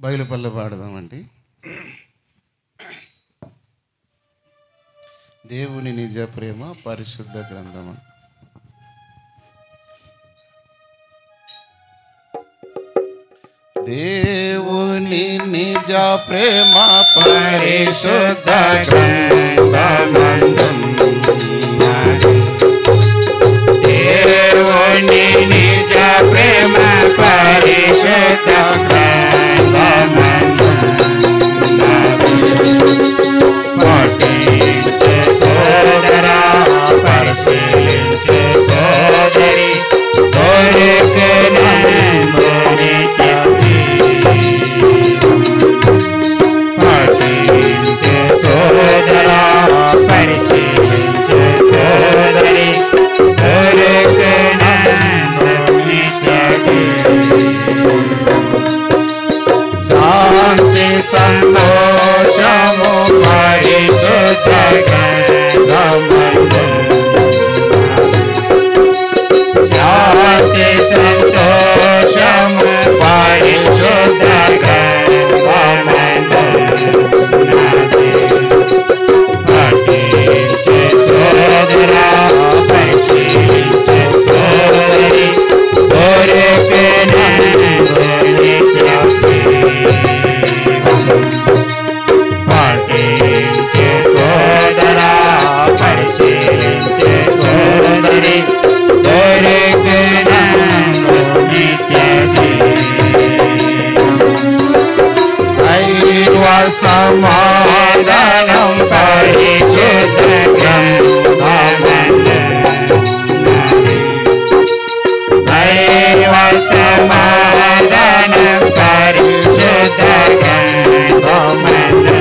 బయలుపల్ల పాడదామండి. దేవుని నిజ ప్రేమ పరిశుద్ధ గ్రంథము. దేవుని నిజ ప్రేమ పరిశుద్ధ గ్రంథమందున్నది. దేవుని నిజ ప్రేమ పరిశుద్ధ గ్రంథమందున్నది. పఠించే సోదరా, పరిశీలించే సోదరి, దొరికినందు నిత్య పఠించే సోదరా, పరిశీలించే సోదరి, దొరికినందు నిత్య శాంతి సంతోషము పరిశుద్ధ గ్రంథమందున్నది. శాంతి సంతోషము పరిశుద్ధ గ్రంథమందున్నది. పఠించే సోదరా, పరిశీలించే సోదరి, దొరికినందు నిత్య పఠించే సోదరా, పరిశీలించే సోదరి, దొరికినందు నిత్య దైవ సమాధానం పరిశుద్ధ గ్రంథమందున్నది. దైవ సమాధానం పరిశుద్ధ గ్రంథమందున్నది.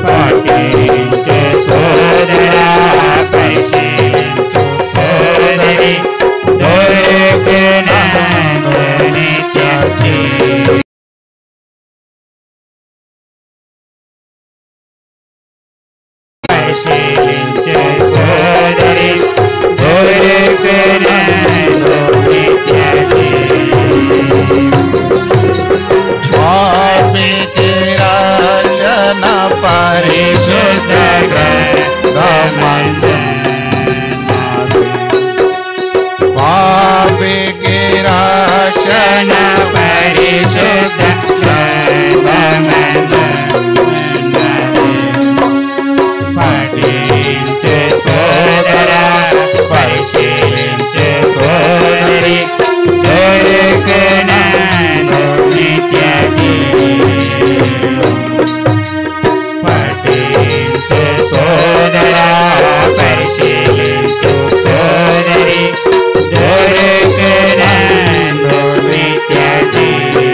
పఠించే సోదరా, పరిశీలించు సోదరి, దొరికినందు నిత్య జీవం. పరిశీలించే సోదరి, దొరికినందు నిత్య జీవం. పాపికి రక్షణ పరిశుద్ధ గ్రంథమందున్నది. పాపికి రక్షణ పరిశుద్ధ గ్రంథమందున్నది. పఠించే సోదరా, పరిశీలించే సోదరి, దొరికినందు నిత్య జీవం. పఠించే సోదరా, పరిశీలించు సోదరి, దొరికినందు నిత్య జీవం.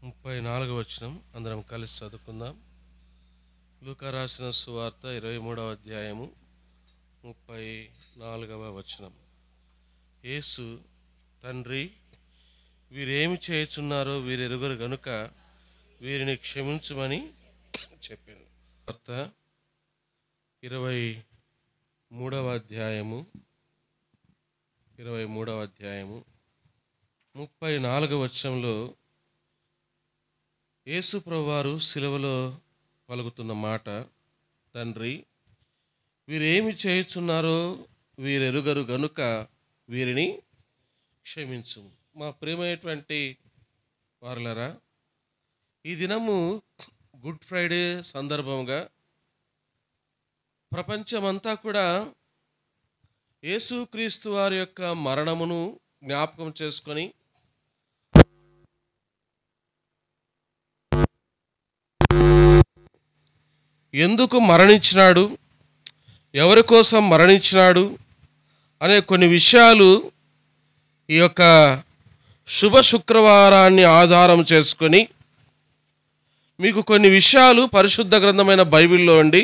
34వ వచనం అందరం కలిసి చదువుకుందాం. లూకా రాసిన సువార్త 23వ అధ్యాయము 34వ వచనం. యేసు, తండ్రి, వీరేమి చేయుచున్నారో వీరెరుగరు గనుక వీరిని క్షమించుమని చెప్పాను. వార్త 23వ అధ్యాయము 34వ వచనంలో యేసు ప్రభువారు సిలువలో పలుకుతున్న మాట, తండ్రి, వీరేమి చేయుచున్నారో వీరెరుగరు గనుక వీరిని క్షమించు. మా ప్రియమైనటువంటి వారులారా, ఈ దినము గుడ్ ఫ్రైడే సందర్భంగా ప్రపంచమంతా కూడా యేసుక్రీస్తు వారి యొక్క మరణమును జ్ఞాపకం చేసుకొని ఎందుకు మరణించినాడు, ఎవరి కోసం మరణించినాడు అనే కొన్ని విషయాలు ఈ యొక్క శుభ శుక్రవారాన్ని ఆధారం చేసుకొని మీకు కొన్ని విషయాలు పరిశుద్ధ గ్రంథమైన బైబిల్లో ఉండి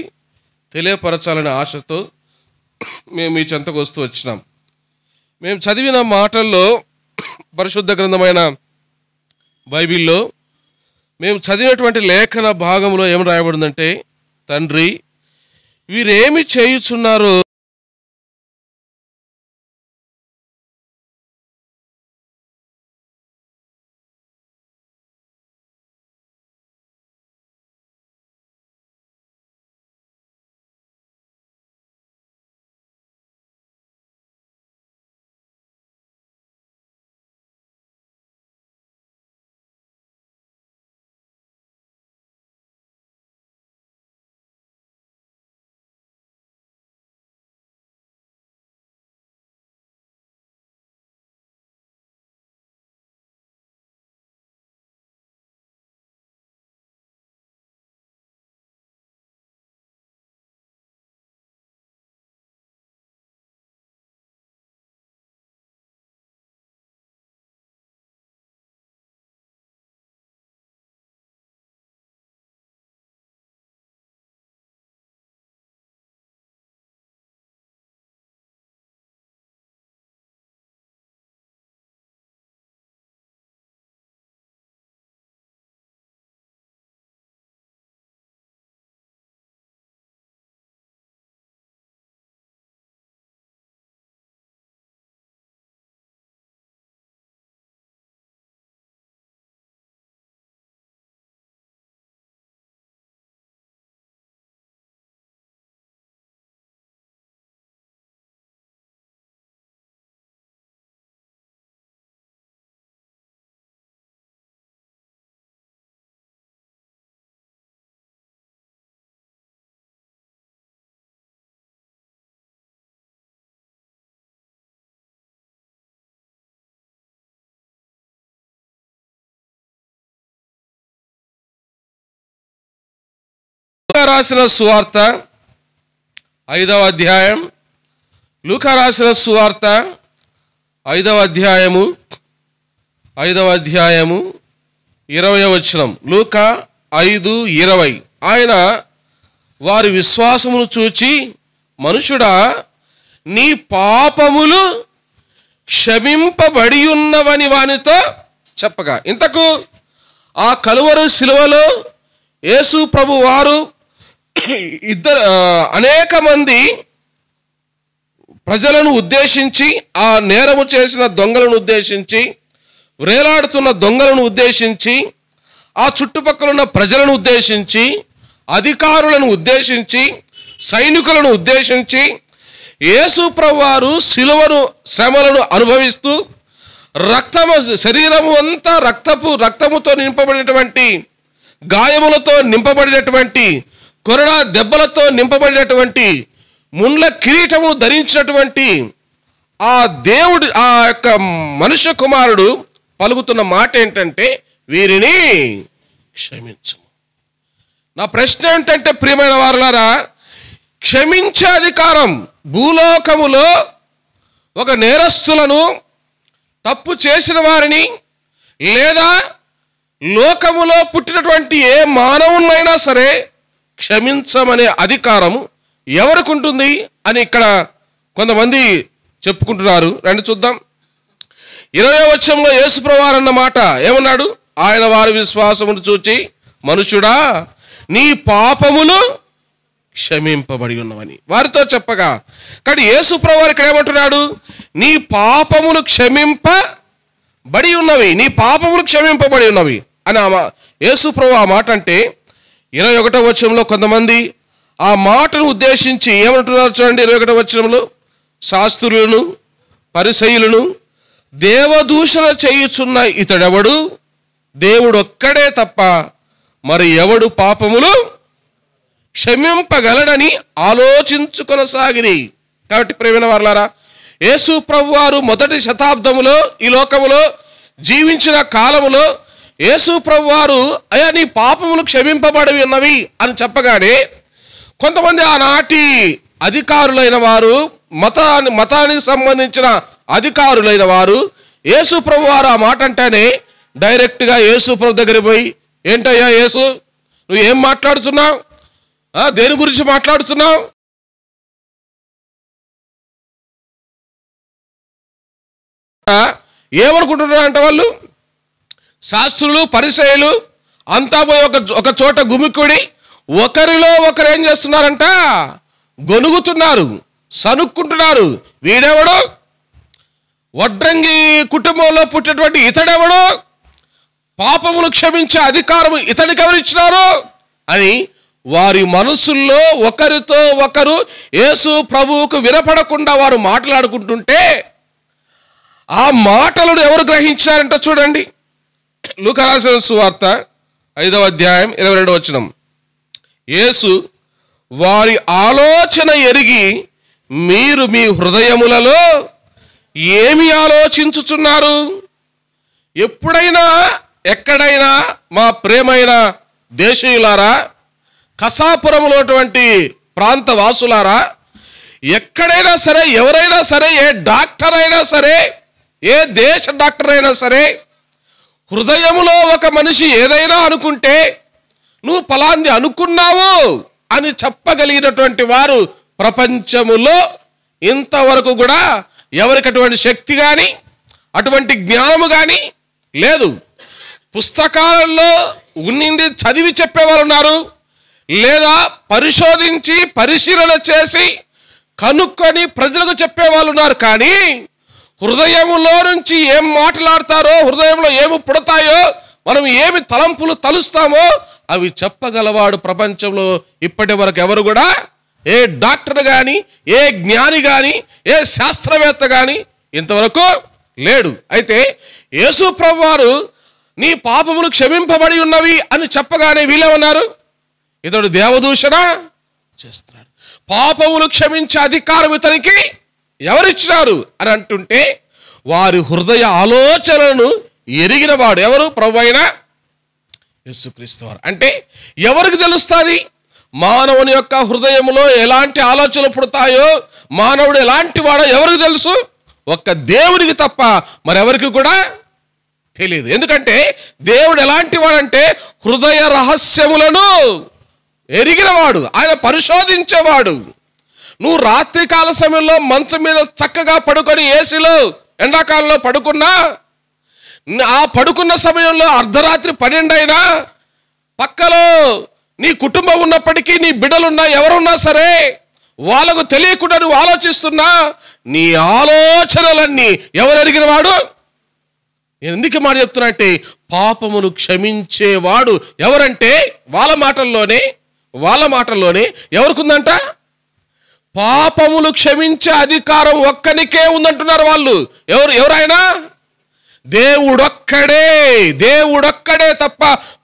తెలియపరచాలనే ఆశతో మేము మీ చెంతకు వస్తూ వచ్చినాం. మేము చదివిన మాటల్లో పరిశుద్ధ గ్రంథమైన బైబిల్లో మేము చదివినటువంటి లేఖన భాగంలో ఏం రాయబడిందంటే, తండ్రి, వీరేమి చేయుచున్నారో రాసిన సువార్త 5వ అధ్యాయం, లూకా రాసిన సువార్త 5వ అధ్యాయము 20వ వచనం. లూకా 5:20. ఆయన వారి విశ్వాసమును చూచి, మనుషుడా, నీ పాపములు క్షమింపబడి ఉన్నవని వానితో చెప్పగా. ఇంతకు ఆ కలువరి శిలువలో యేసు ప్రభు వారు అనేక మంది ప్రజలను ఉద్దేశించి, ఆ నేరము చేసిన దొంగలను ఉద్దేశించి, వేలాడుతున్న దొంగలను ఉద్దేశించి, ఆ చుట్టుపక్కల ఉన్న ప్రజలను ఉద్దేశించి, అధికారులను ఉద్దేశించి, సైనికులను ఉద్దేశించి, యేసు ప్రభువారు శిలువను శ్రమలను అనుభవిస్తూ శరీరము అంతా రక్తముతో నింపబడినటువంటి, గాయములతో నింపబడినటువంటి, కొరడా దెబ్బలతో నింపబడినటువంటి, ముండ్ల కిరీటమును ధరించినటువంటి ఆ దేవుడు, ఆ యొక్క మనుష్య కుమారుడు పలుకుతున్న మాట ఏంటంటే, వీరిని క్షమించు. నా ప్రశ్న ఏంటంటే, ప్రియమైన వారులారా, క్షమించే అధికారం భూలోకములో ఒక నేరస్తులను, తప్పు చేసిన వారిని, లేదా లోకములో పుట్టినటువంటి ఏ మానవునైనా సరే క్షమించమనే అధికారము ఎవరికి ఉంటుంది అని ఇక్కడ కొంతమంది చెప్పుకుంటున్నారు. రండి చూద్దాం. 20వ వచనంలో యేసు ప్రభువారు అన్న మాట ఏమన్నాడు? ఆయన వారి విశ్వాసమును చూచి, మనుషుడా, నీ పాపములు క్షమింపబడి ఉన్నవని వారితో చెప్పగా. కానీ యేసు ప్రభువారు ఇక్కడ ఏమంటున్నాడు? నీ పాపములు క్షమింపబడి ఉన్నవి, నీ పాపములు క్షమింపబడి ఉన్నవి అని యేసు ప్రభు ఆ మాట అంటే, 21వ వచనంలో కొంతమంది ఆ మాటను ఉద్దేశించి ఏమంటున్నారు చూడండి. 21వ వచనంలో, శాస్త్రులను పరిసయ్యులను దేవదూషణ చేయుచున్న ఇతడెవడు? దేవుడు ఒక్కడే తప్ప మరి ఎవడు పాపములు క్షమింపగలడని ఆలోచించుకొనసాగిరి. కాబట్టి ప్రియమైన వారలారా, యేసు ప్రభువారు మొదటి శతాబ్దములో ఈ లోకములో జీవించిన కాలములో యేసు ప్రభువారు అయ్యా నీ పాపములు క్షమింపబడి ఉన్నవి అని చెప్పగానే కొంతమంది ఆనాటి అధికారులైన వారు, మతానికి సంబంధించిన అధికారులైన వారు యేసు ప్రభువారు ఆ మాట అంటేనే డైరెక్ట్గా యేసు ప్రభు దగ్గరికి పోయి, ఏంటయ్యా యేసు, నువ్వు ఏం మాట్లాడుతున్నావు? దేని గురించి మాట్లాడుతున్నావు? ఏమనుకుంటున్నారు అంటే వాళ్ళు, శాస్త్రులు పరిసయ్యులు అంతా పోయి ఒక చోట గుమికూడి ఒకరిలో ఒకరు ఏం చేస్తున్నారంట? గొనుగుతున్నారు, సనుక్కుంటున్నారు. వీడెవడు? వడ్రంగి కుటుంబంలో పుట్టినటువంటి ఇతడెవడు? పాపములు క్షమించే అధికారం ఇతనికి ఎవరిచ్చినారు అని వారి మనసుల్లో ఒకరితో ఒకరు యేసు ప్రభువుకు వినపడకుండా వారు మాట్లాడుకుంటుంటే ఆ మాటలను ఎవరు గ్రహించారంట చూడండి. లూకా రాసిన సువార్త 5వ అధ్యాయం 22వ వచనం. యేసు వారి ఆలోచన ఎరిగి, మీరు మీ హృదయములలో ఏమి ఆలోచించుచున్నారు? ఎప్పుడైనా ఎక్కడైనా మా ప్రేమైన దేశీయులారా, కసాపురములోటువంటి ప్రాంత వాసులారా, ఎక్కడైనా సరే, ఎవరైనా సరే, ఏ డాక్టర్ అయినా సరే, ఏ దేశ డాక్టర్ అయినా సరే, హృదయములో ఒక మనిషి ఏదైనా అనుకుంటే నువ్వు ఫలాంది అనుకున్నావు అని చెప్పగలిగినటువంటి వారు ప్రపంచములో ఇంతవరకు కూడా ఎవరికి అటువంటి శక్తి కానీ అటువంటి జ్ఞానము కానీ లేదు. పుస్తకాలలో ఉన్నింది చదివి చెప్పేవారు ఉన్నారు, లేదా పరిశోధించి పరిశీలన చేసి కనుక్కొని ప్రజలకు చెప్పేవాళ్ళు ఉన్నారు. కానీ హృదయములో నుంచి ఏం మాట్లాడతారో, హృదయంలో ఏమి పుడతాయో, మనం ఏమి తలంపులు తలుస్తామో అవి చెప్పగలవాడు ప్రపంచంలో ఇప్పటి వరకు ఎవరు కూడా, ఏ డాక్టర్ కానీ, ఏ జ్ఞాని కానీ, ఏ శాస్త్రవేత్త కానీ ఇంతవరకు లేడు. అయితే యేసు ప్రభువారు నీ పాపములు క్షమింపబడి ఉన్నవి అని చెప్పగానే వీళ్ళేమన్నారు? ఇతడు దేవదూషణ చేస్తున్నాడు, పాపములు క్షమించే అధికారం ఇతనికి ఎవరిచ్చినారు అని అంటుంటే వారి హృదయ ఆలోచనలను ఎరిగిన వాడు ఎవరు? ప్రభు అయిన యేసుక్రీస్తు వారు. అంటే ఎవరికి తెలుస్తుంది మానవుని యొక్క హృదయంలో ఎలాంటి ఆలోచనలు పుడతాయో, మానవుడు ఎలాంటి వాడో ఎవరికి తెలుసు? ఒక్క దేవుడికి తప్ప మరెవరికి కూడా తెలియదు. ఎందుకంటే దేవుడు ఎలాంటి వాడంటే హృదయ రహస్యములను ఎరిగినవాడు, ఆయన పరిశోధించేవాడు. నువ్వు రాత్రికాల సమయంలో మంచం మీద చక్కగా పడుకొని ఏసీలో ఎండాకాలంలో పడుకున్నా, ఆ పడుకున్న సమయంలో అర్ధరాత్రి 12 అయినా పక్కలో నీ కుటుంబం ఉన్నప్పటికీ, నీ బిడ్డలున్నా, ఎవరున్నా సరే వాళ్ళకు తెలియకుండా నువ్వు ఆలోచిస్తున్నా, నీ ఆలోచనలన్నీ ఎవరు ఎరిగిన వాడు? నేను ఎందుకు మాట చెప్తున్నా అంటే, పాపమును క్షమించేవాడు ఎవరంటే వాళ్ళ మాటల్లోనే ఎవరికుందంట? పాపములు క్షమించే అధికారం ఒక్కనికే ఉందంటున్నారు వాళ్ళు. ఎవరైనా? దేవుడొక్కడే తప్ప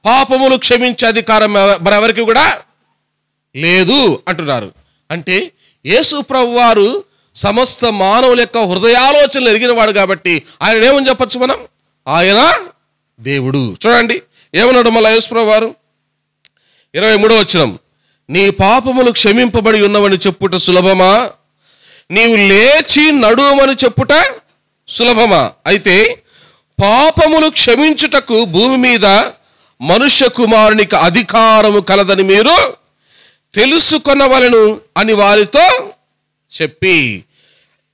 పాపములు క్షమించే అధికారం మరెవరికి కూడా లేదు అంటున్నారు. అంటే యేసు ప్రభువారు సమస్త మానవుల యొక్క హృదయాలోచనలు ఎరిగినవాడు కాబట్టి ఆయన ఏమని చెప్పచ్చు మనం? ఆయన దేవుడు. చూడండి ఏమన్నాడు మళ్ళీ యేసు ప్రభువారు 23వ వచనం, నీ పాపములు క్షమింపబడి ఉన్నవని చెప్పుట సులభమా, నీవు లేచి నడువమని చెప్పుట సులభమా? అయితే పాపములు క్షమించుటకు భూమి మీద మనుష్య కుమారునికి అధికారము కలదని మీరు తెలుసుకొనవలెను అని వారితో చెప్పి.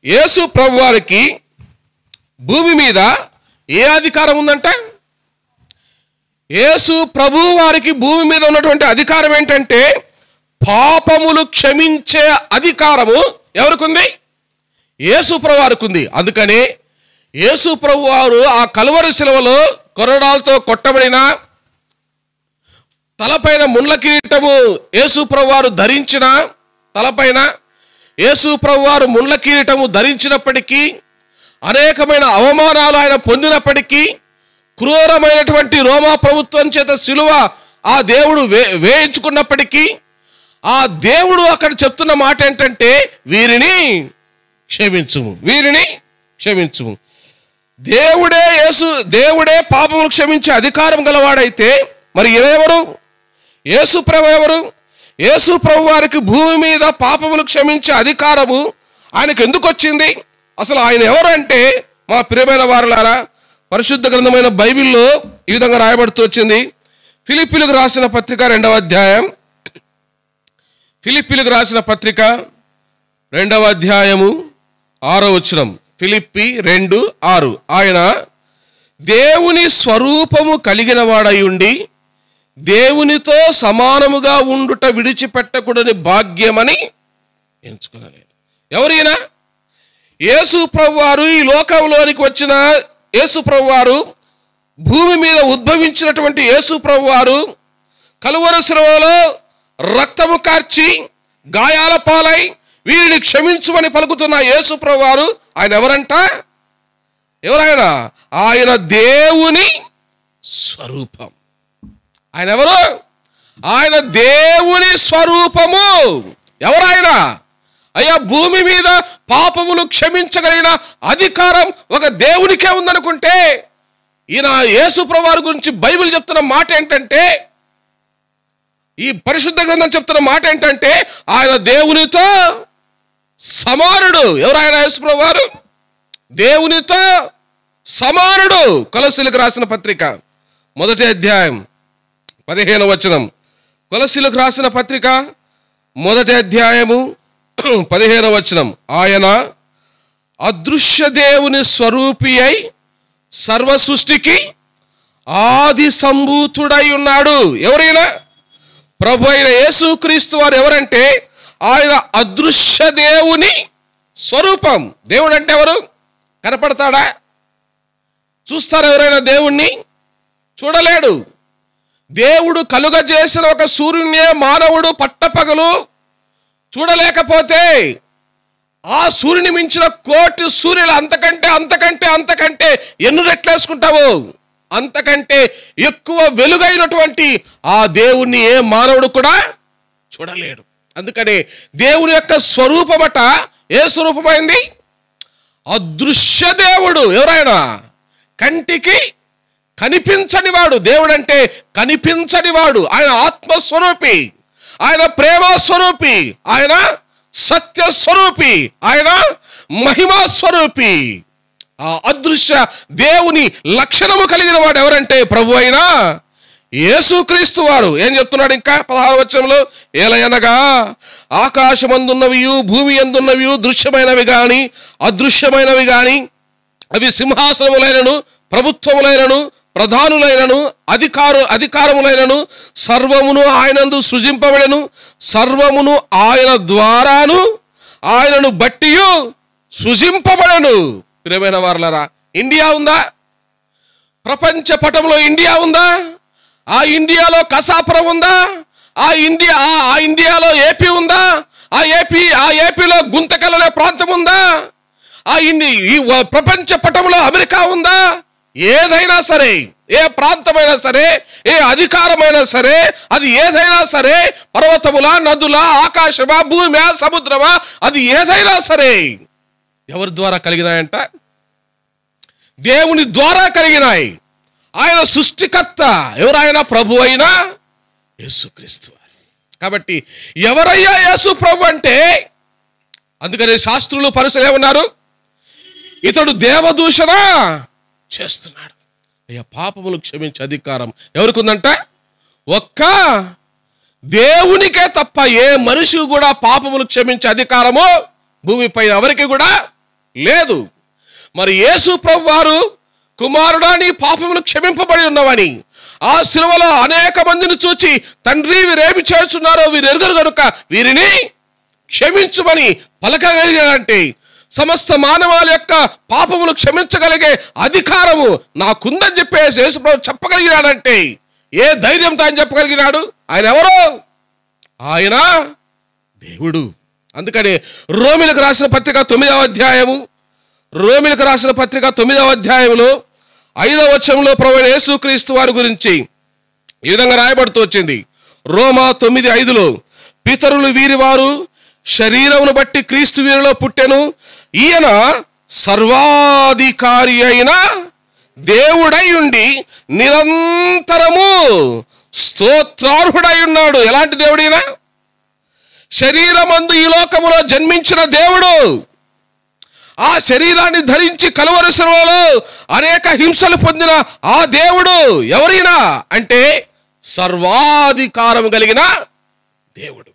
యేసు ప్రభువారికి భూమి మీద ఏ అధికారం ఉందంట? యేసు ప్రభు వారికి భూమి మీద ఉన్నటువంటి అధికారం ఏంటంటే, పాపములు క్షమించే అధికారము ఎవరికి ఉంది? యేసు ప్రభు వారికి ఉంది. అందుకనే యేసు ప్రభు వారు ఆ కలువరి శిలువలో కొరడాలతో కొట్టబడిన, తలపైన ముండ్ల కిరీటము యేసు ప్రభు వారు ధరించిన, తలపైన యేసు ప్రభు వారు ముండ్ల కిరీటము ధరించినప్పటికీ, అనేకమైన అవమానాలు ఆయన పొందినప్పటికీ, క్రూరమైనటువంటి రోమా ప్రభుత్వం చేత శిలువ ఆ దేవుడు వేయించుకున్నప్పటికీ, ఆ దేవుడు అక్కడ చెప్తున్న మాట ఏంటంటే, వీరిని క్షమించుము. దేవుడే పాపములు క్షమించే అధికారం గలవాడైతే మరి ఎవరు? యేసు ప్రభు ఎవరు? యేసు ప్రభు వారికి భూమి మీద పాపములు క్షమించే అధికారము ఆయనకు ఎందుకు వచ్చింది? అసలు ఆయన ఎవరు అంటే, మా ప్రియమైన వారులారా, పరిశుద్ధ గ్రంథమైన బైబిల్లో ఈ విధంగా రాయబడుతూ వచ్చింది. ఫిలిప్పీలకు రాసిన పత్రిక 2వ అధ్యాయం, ఫిలిప్పీలకు రాసిన పత్రిక 2వ అధ్యాయము 6వ వచనం, ఫిలిప్పి 2:6, ఆయన దేవుని స్వరూపము కలిగిన వాడై ఉండి దేవునితో సమానముగా ఉండుట విడిచిపెట్టకూడని భాగ్యమని ఎంచుకోలేదు. ఎవరైనా? యేసు ప్రభువారు ఈ లోకంలోనికి వచ్చిన యేసు ప్రభువారు, భూమి మీద ఉద్భవించినటువంటి యేసు ప్రభువారు, కలువరి శిలువలో రక్తము కార్చి గాయాల పాలై వీరిని క్షమించుమని పలుకుతున్న యేసు ప్రభువారు ఆయన ఎవరంట? ఎవరైనా? ఆయన దేవుని స్వరూపం. ఆయన ఎవరు? ఆయన దేవుని స్వరూపము. ఎవరైనా? అయ్యా, భూమి మీద పాపములు క్షమించగలిగిన అధికారం ఒక దేవునికే ఉందనుకుంటే, ఈయన యేసు ప్రభువారి గురించి బైబిల్ చెప్తున్న మాట ఏంటంటే, ఈ పరిశుద్ధ గ్రంథం చెప్తున్న మాట ఏంటంటే, ఆయన దేవునితో సమానుడు. ఎవరైనా? యేసు ప్రభువారు దేవునితో సమానుడు. కొలస్సీలకు రాసిన పత్రిక 1వ అధ్యాయం 15వ వచనం, కొలస్సీలకు రాసిన పత్రిక 1వ అధ్యాయము 15వ వచనం, ఆయన అదృశ్య దేవుని స్వరూపి అయి సర్వ సృష్టికి ఆది సంభూతుడై ఉన్నాడు. ఎవరైనా? ప్రభు అయిన యేసుక్రీస్తు వారు ఎవరంటే, ఆయన అదృశ్య దేవుని స్వరూపం. దేవుడు అంటే ఎవరు? కనపడతాడా? చూస్తారా ఎవరైనా దేవుణ్ణి? చూడలేడు. దేవుడు కలుగజేసిన ఒక సూర్యునే మానవుడు పట్టపగలు చూడలేకపోతే, ఆ సూర్యుని మించిన కోటి సూర్యులు అంతకంటే ఎన్ని రెట్లేసుకుంటావు? అంతకంటే ఎక్కువ వెలుగైనటువంటి ఆ దేవుణ్ణి ఏ మానవుడు కూడా చూడలేడు. అందుకనే దేవుని యొక్క స్వరూపమట ఏ స్వరూపమైంది? అదృశ్య దేవుడు. ఎవరైనా? కంటికి కనిపించని వాడు. దేవుడు అంటే కనిపించని వాడు. ఆయన ఆత్మస్వరూపి. ఆయన ప్రేమ స్వరూపి, ఆయన సత్య స్వరూపి, ఆయన మహిమా స్వరూపి. ఆ అదృశ్య దేవుని లక్షణము కలిగిన వాడు ఎవరంటే ప్రభు అయిన యేసుక్రీస్తు వారు. ఏం చెప్తున్నాడు ఇంకా 16వ వచనంలో? ఏలయనగా ఆకాశమందున్నవియు భూమి యందున్నవియు దృశ్యమైనవి గాని అదృశ్యమైనవి గాని, అవి సింహాసనములైనను ప్రభుత్వములైనను ప్రధానులైనను అధికారములైనను సర్వమును ఆయనందు సృజింపబడెను, సర్వమును ఆయన ద్వారాను ఆయనను బట్టియు సృజింపబడెను. ప్రియమైన వారలారా, ఇండియా ఉందా? ప్రపంచ పటంలో ఇండియా ఉందా? ఆ ఇండియాలో కసాపురం ఉందా? ఆ ఇండియాలో ఏపీ ఉందా? ఆ ఏపీలో గుంతకల్ ప్రాంతం ఉందా? ఈ ప్రపంచ పటంలో అమెరికా ఉందా? ఏదైనా సరే, ఏ ప్రాంతమైనా సరే, ఏ అధికారమైనా సరే, అది ఏదైనా సరే, పర్వతముల, నదుల, ఆకాశమా, భూమి, సముద్రమా, అది ఏదైనా సరే ఎవరి ద్వారా కలిగినాయంట? దేవుని ద్వారా కలిగినాయి. ఆయన సృష్టికర్త. ఎవరైనా ప్రభు అయినా యేసుక్రీస్తు. కాబట్టి ఎవరయ్యా యేసు ప్రభు అంటే, అందుకని శాస్త్రులు పరిసరులు ఏమన్నారు? ఇతడు దేవదూషణ చేస్తున్నాడు. అయ్యా, పాపములు క్షమించే అధికారం ఎవరికి ఉందంట? ఒక్క దేవునికే తప్ప ఏ మనిషి కూడా పాపములు క్షమించే అధికారము భూమిపై ఎవరికి కూడా లేదు. మరి యేసు ప్రభు వారు కుమారుడా నీ పాపములు క్షమింపబడి ఉన్నవని ఆ శిలువలో అనేక మందిని చూచి, తండ్రి వీరేమి చేస్తున్నారో వీరు ఎరుగరు కనుక వీరిని క్షమించుమని పలకగలిగాడంటే, సమస్త మానవాళి యొక్క పాపములు క్షమించగలిగే అధికారము నాకుందని చెప్పేసి యేసుప్రభు చెప్పగలిగినాడంటే, ఏ ధైర్యంతో ఆయన చెప్పగలిగినాడు? ఆయన ఎవరు? ఆయన దేవుడు. అందుకని రోమిలకు రాసిన పత్రిక 9వ అధ్యాయము, రోమిలకు రాసిన పత్రిక 9వ అధ్యాయంలో 5వ వచనంలో ప్రభువైన యేసుక్రీస్తు వారి గురించి ఈ విధంగా రాయబడుతూ వచ్చింది. రోమా 9:5లో పితరులు వీరి వారు శరీరమును బట్టి క్రీస్తు వీరిలో పుట్టెను, ఈయన సర్వాధికారి అయిన దేవుడై ఉండి నిరంతరము స్తోత్రార్హుడై ఉన్నాడు. ఎలాంటి దేవుడైనా? శరీరమందు ఈ లోకములో జన్మించిన దేవుడు. ఆ శరీరాన్ని ధరించి కలువరి శిలువలో అనేక హింసలు పొందిన ఆ దేవుడు ఎవరైనా అంటే సర్వాధికారం కలిగిన దేవుడు.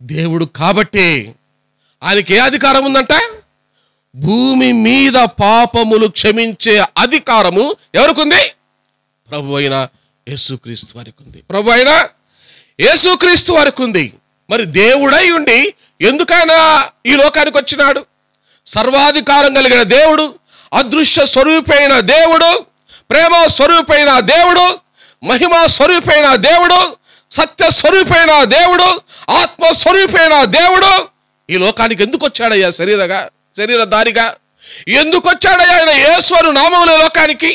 దేవుడు కాబట్టి ఆయనకి ఏ అధికారం ఉందంట? భూమి మీద పాపములు క్షమించే అధికారము ఎవరికి ఉంది? ప్రభు అయిన యేసుక్రీస్తు వారికి ఉంది. ప్రభు అయిన యేసుక్రీస్తు వారికి ఉంది. మరి దేవుడై ఉండి ఎందుకైనా ఈ లోకానికి వచ్చినాడు? సర్వాధికారం కలిగిన దేవుడు, అదృశ్య స్వరూపైన దేవుడు, ప్రేమ స్వరూపైన దేవుడు, మహిమా స్వరూపైన దేవుడు, సత్య స్వరూపైన దేవుడు, ఆత్మ స్వరూపైన దేవుడు ఈ లోకానికి ఎందుకు వచ్చాడయ్యా? శరీరధారిగా ఎందుకు వచ్చాడయ్యా? ఆయన యేసు అను నామముల లోకానికి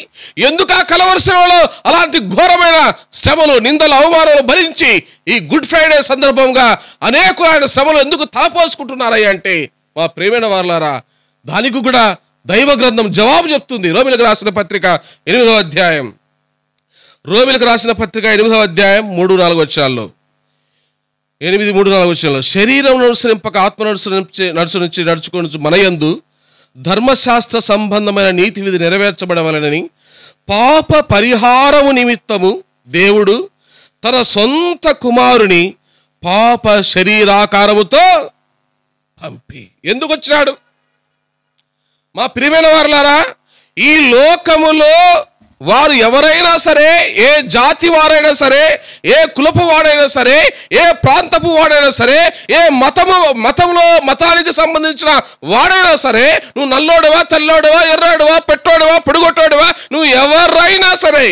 ఎందుకు ఆ కలువరి శిలువలో అలాంటి ఘోరమైన శ్రమలు, నిందలు, అవమానాలు భరించి ఈ గుడ్ ఫ్రైడే సందర్భంగా అనేక ఆయన శ్రమలు ఎందుకు తలపోసుకుంటున్నారయ్యా అంటే, మా ప్రియమైన వారలారా, దానికి కూడా దైవ గ్రంథం జవాబు చెప్తుంది. రోమిలకు రాసిన పత్రిక 8వ అధ్యాయం, రోమిలకు రాసిన పత్రిక 8వ అధ్యాయం 3-4 వచనాల్లో, 8-3-4 వచనాల్లో, శరీరం అనుసరింపక ఆత్మ నడుచునుంచి నడుచుకొని మనయందు ధర్మశాస్త్ర సంబంధమైన నీతి విధి నెరవేర్చబడవలనని పాప పరిహారము నిమిత్తము దేవుడు తన సొంత కుమారుని పాప శరీరాకారముతో పంపి. ఎందుకు వచ్చినాడు? మా ప్రియమైన వారలారా, ఈ లోకములో వారు ఎవరైనా సరే, ఏ జాతి వారైనా సరే, ఏ కులపు వాడైనా సరే, ఏ ప్రాంతపు వాడైనా సరే, ఏ మతానికి సంబంధించిన వాడైనా సరే, నువ్వు నల్లోడువా, తెల్లోడువా, ఎర్రాడువా, పెట్టోడువా, పొడుగొట్టోడువా, నువ్వు ఎవరైనా సరే,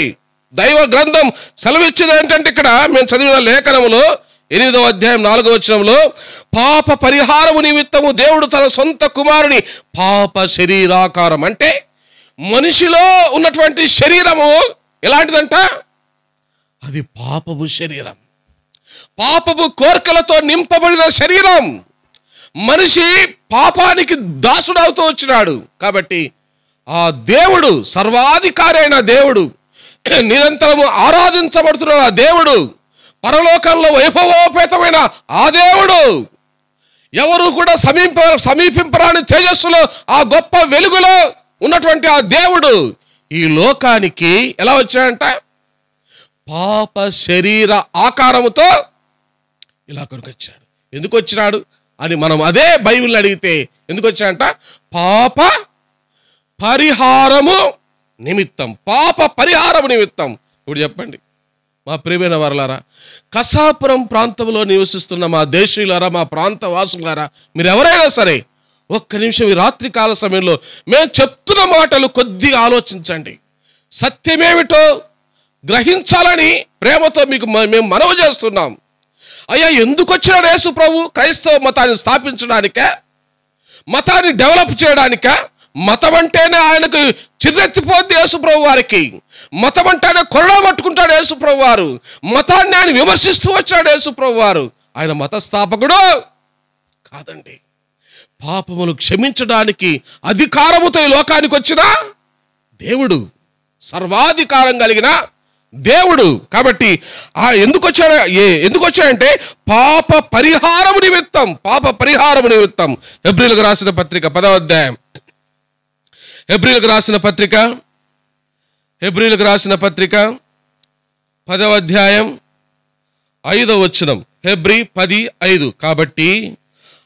దైవ గ్రంథం సెలవిచ్చింది ఏంటంటే, ఇక్కడ మేము చదివిన లేఖనములో 8వ అధ్యాయం 4వ వచనంలో, పాప పరిహారము నిమిత్తము దేవుడు తన సొంత కుమారుని పాప శరీరాకారం అంటే మనిషిలో ఉన్నటువంటి శరీరము ఎలాంటిదంట? అది పాపపు శరీరం, పాపపు కోరికలతో నింపబడిన శరీరం. మనిషి పాపానికి దాసుడవుతూ వచ్చినాడు. కాబట్టి ఆ దేవుడు, సర్వాధికారి అయిన దేవుడు, నిరంతరము ఆరాధించబడుతున్న ఆ దేవుడు, పరలోకంలో వైభవోపేతమైన ఆ దేవుడు, ఎవరు కూడా సమీపింపరాని తేజస్సులో ఆ గొప్ప వెలుగులో ఉన్నటువంటి ఆ దేవుడు ఈ లోకానికి ఎలా వచ్చాడంట? పాప శరీర ఆకారముతో ఇలా కొరకు వచ్చాడు. ఎందుకు వచ్చినాడు అని మనం అదే బైబిల్ని అడిగితే ఎందుకు వచ్చాడంట? పాప పరిహారము నిమిత్తం. పాప పరిహారము నిమిత్తం. ఇప్పుడు చెప్పండి మా ప్రియమైన వారలారా, కసాపురం ప్రాంతంలో నివసిస్తున్న మా దేశీయులారా, మా ప్రాంత వాసులారా, మీరు ఎవరైనా సరే ఒక్క నిమిషం ఈ రాత్రికాల సమయంలో మేము చెప్తున్న మాటలు కొద్దిగా ఆలోచించండి. సత్యమేమిటో గ్రహించాలని ప్రేమతో మీకు మేము మనవి చేస్తున్నాం. అయ్యా, ఎందుకు వచ్చినాడు యేసు ప్రభు? క్రైస్తవ మతాన్ని స్థాపించడానికే, మతాన్ని డెవలప్ చేయడానికే. మతం అంటేనే ఆయనకు చిర్రెత్తిపోద్ది యేసు ప్రభు వారికి. మతం అంటేనే కొరడా పట్టుకుంటాడు యేసు ప్రభు వారు. మతాన్ని ఆయన విమర్శిస్తూ వచ్చాడు యేసు ప్రభు వారు. ఆయన మత స్థాపకుడు కాదండి. పాపములు క్షమించడానికి అధికారముతో ఈ లోకానికి వచ్చిన దేవుడు, సర్వాధికారం కలిగిన దేవుడు. కాబట్టి ఎందుకు వచ్చాడంటే పాప పరిహారము నిమిత్తం. పాప పరిహారము నిమిత్తం. హెబ్రీలకు రాసిన పత్రిక 10వ అధ్యాయం. హెబ్రీలకు రాసిన పత్రిక 10వ అధ్యాయం 5వ వచనం. హెబ్రీ 10:5. కాబట్టి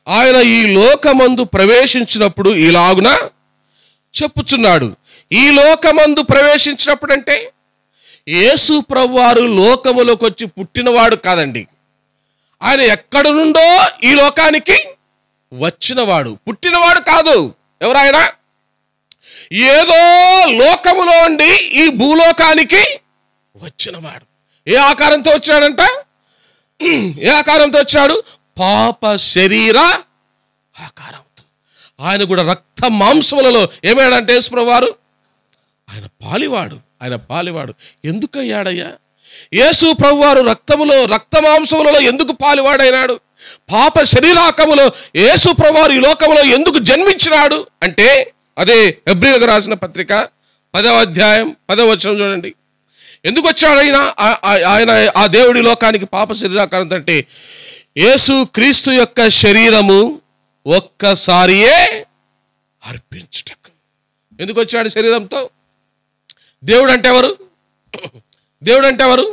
ఆయన ఈ లోకమందు ప్రవేశించినప్పుడు ఇలాగున చెప్పుచున్నాడు. ఈ లోకమందు ప్రవేశించినప్పుడు అంటే యేసు ప్రభువారు లోకములోకి వచ్చి పుట్టినవాడు కాదండి. ఆయన ఎక్కడి నుండో ఈ లోకానికి వచ్చినవాడు, పుట్టినవాడు కాదు. ఎవరాయన? ఏదో లోకములో ఉండి ఈ భూలోకానికి వచ్చినవాడు. ఏ ఆకారంతో వచ్చాడంట? ఏ ఆకారంతో వచ్చాడు? పాప శరీర ఆకారంతో. ఆయన కూడా రక్త మాంసములలో ఏమయ్యాడంటే యేసు ప్రభువారు ఆయన పాలివాడు. ఎందుకయ్యాడయ్యా? యేసు ప్రభువారు రక్త మాంసములలో ఎందుకు పాలివాడైనాడు? పాప శరీరాకములో యేసు ప్రభువారు ఈ లోకములో ఎందుకు జన్మించినాడు అంటే అదే హెబ్రీలకు రాసిన పత్రిక 10వ అధ్యాయం 10వ వచనం చూడండి. ఎందుకు వచ్చాడు ఆయన ఆ దేవుడి లోకానికి పాప శరీరాకారం అంటే యేసు క్రీస్తు యొక్క శరీరము ఒక్కసారియే అర్పించుటకు. ఎందుకు వచ్చాడు శరీరంతో? దేవుడు అంటే ఎవరు?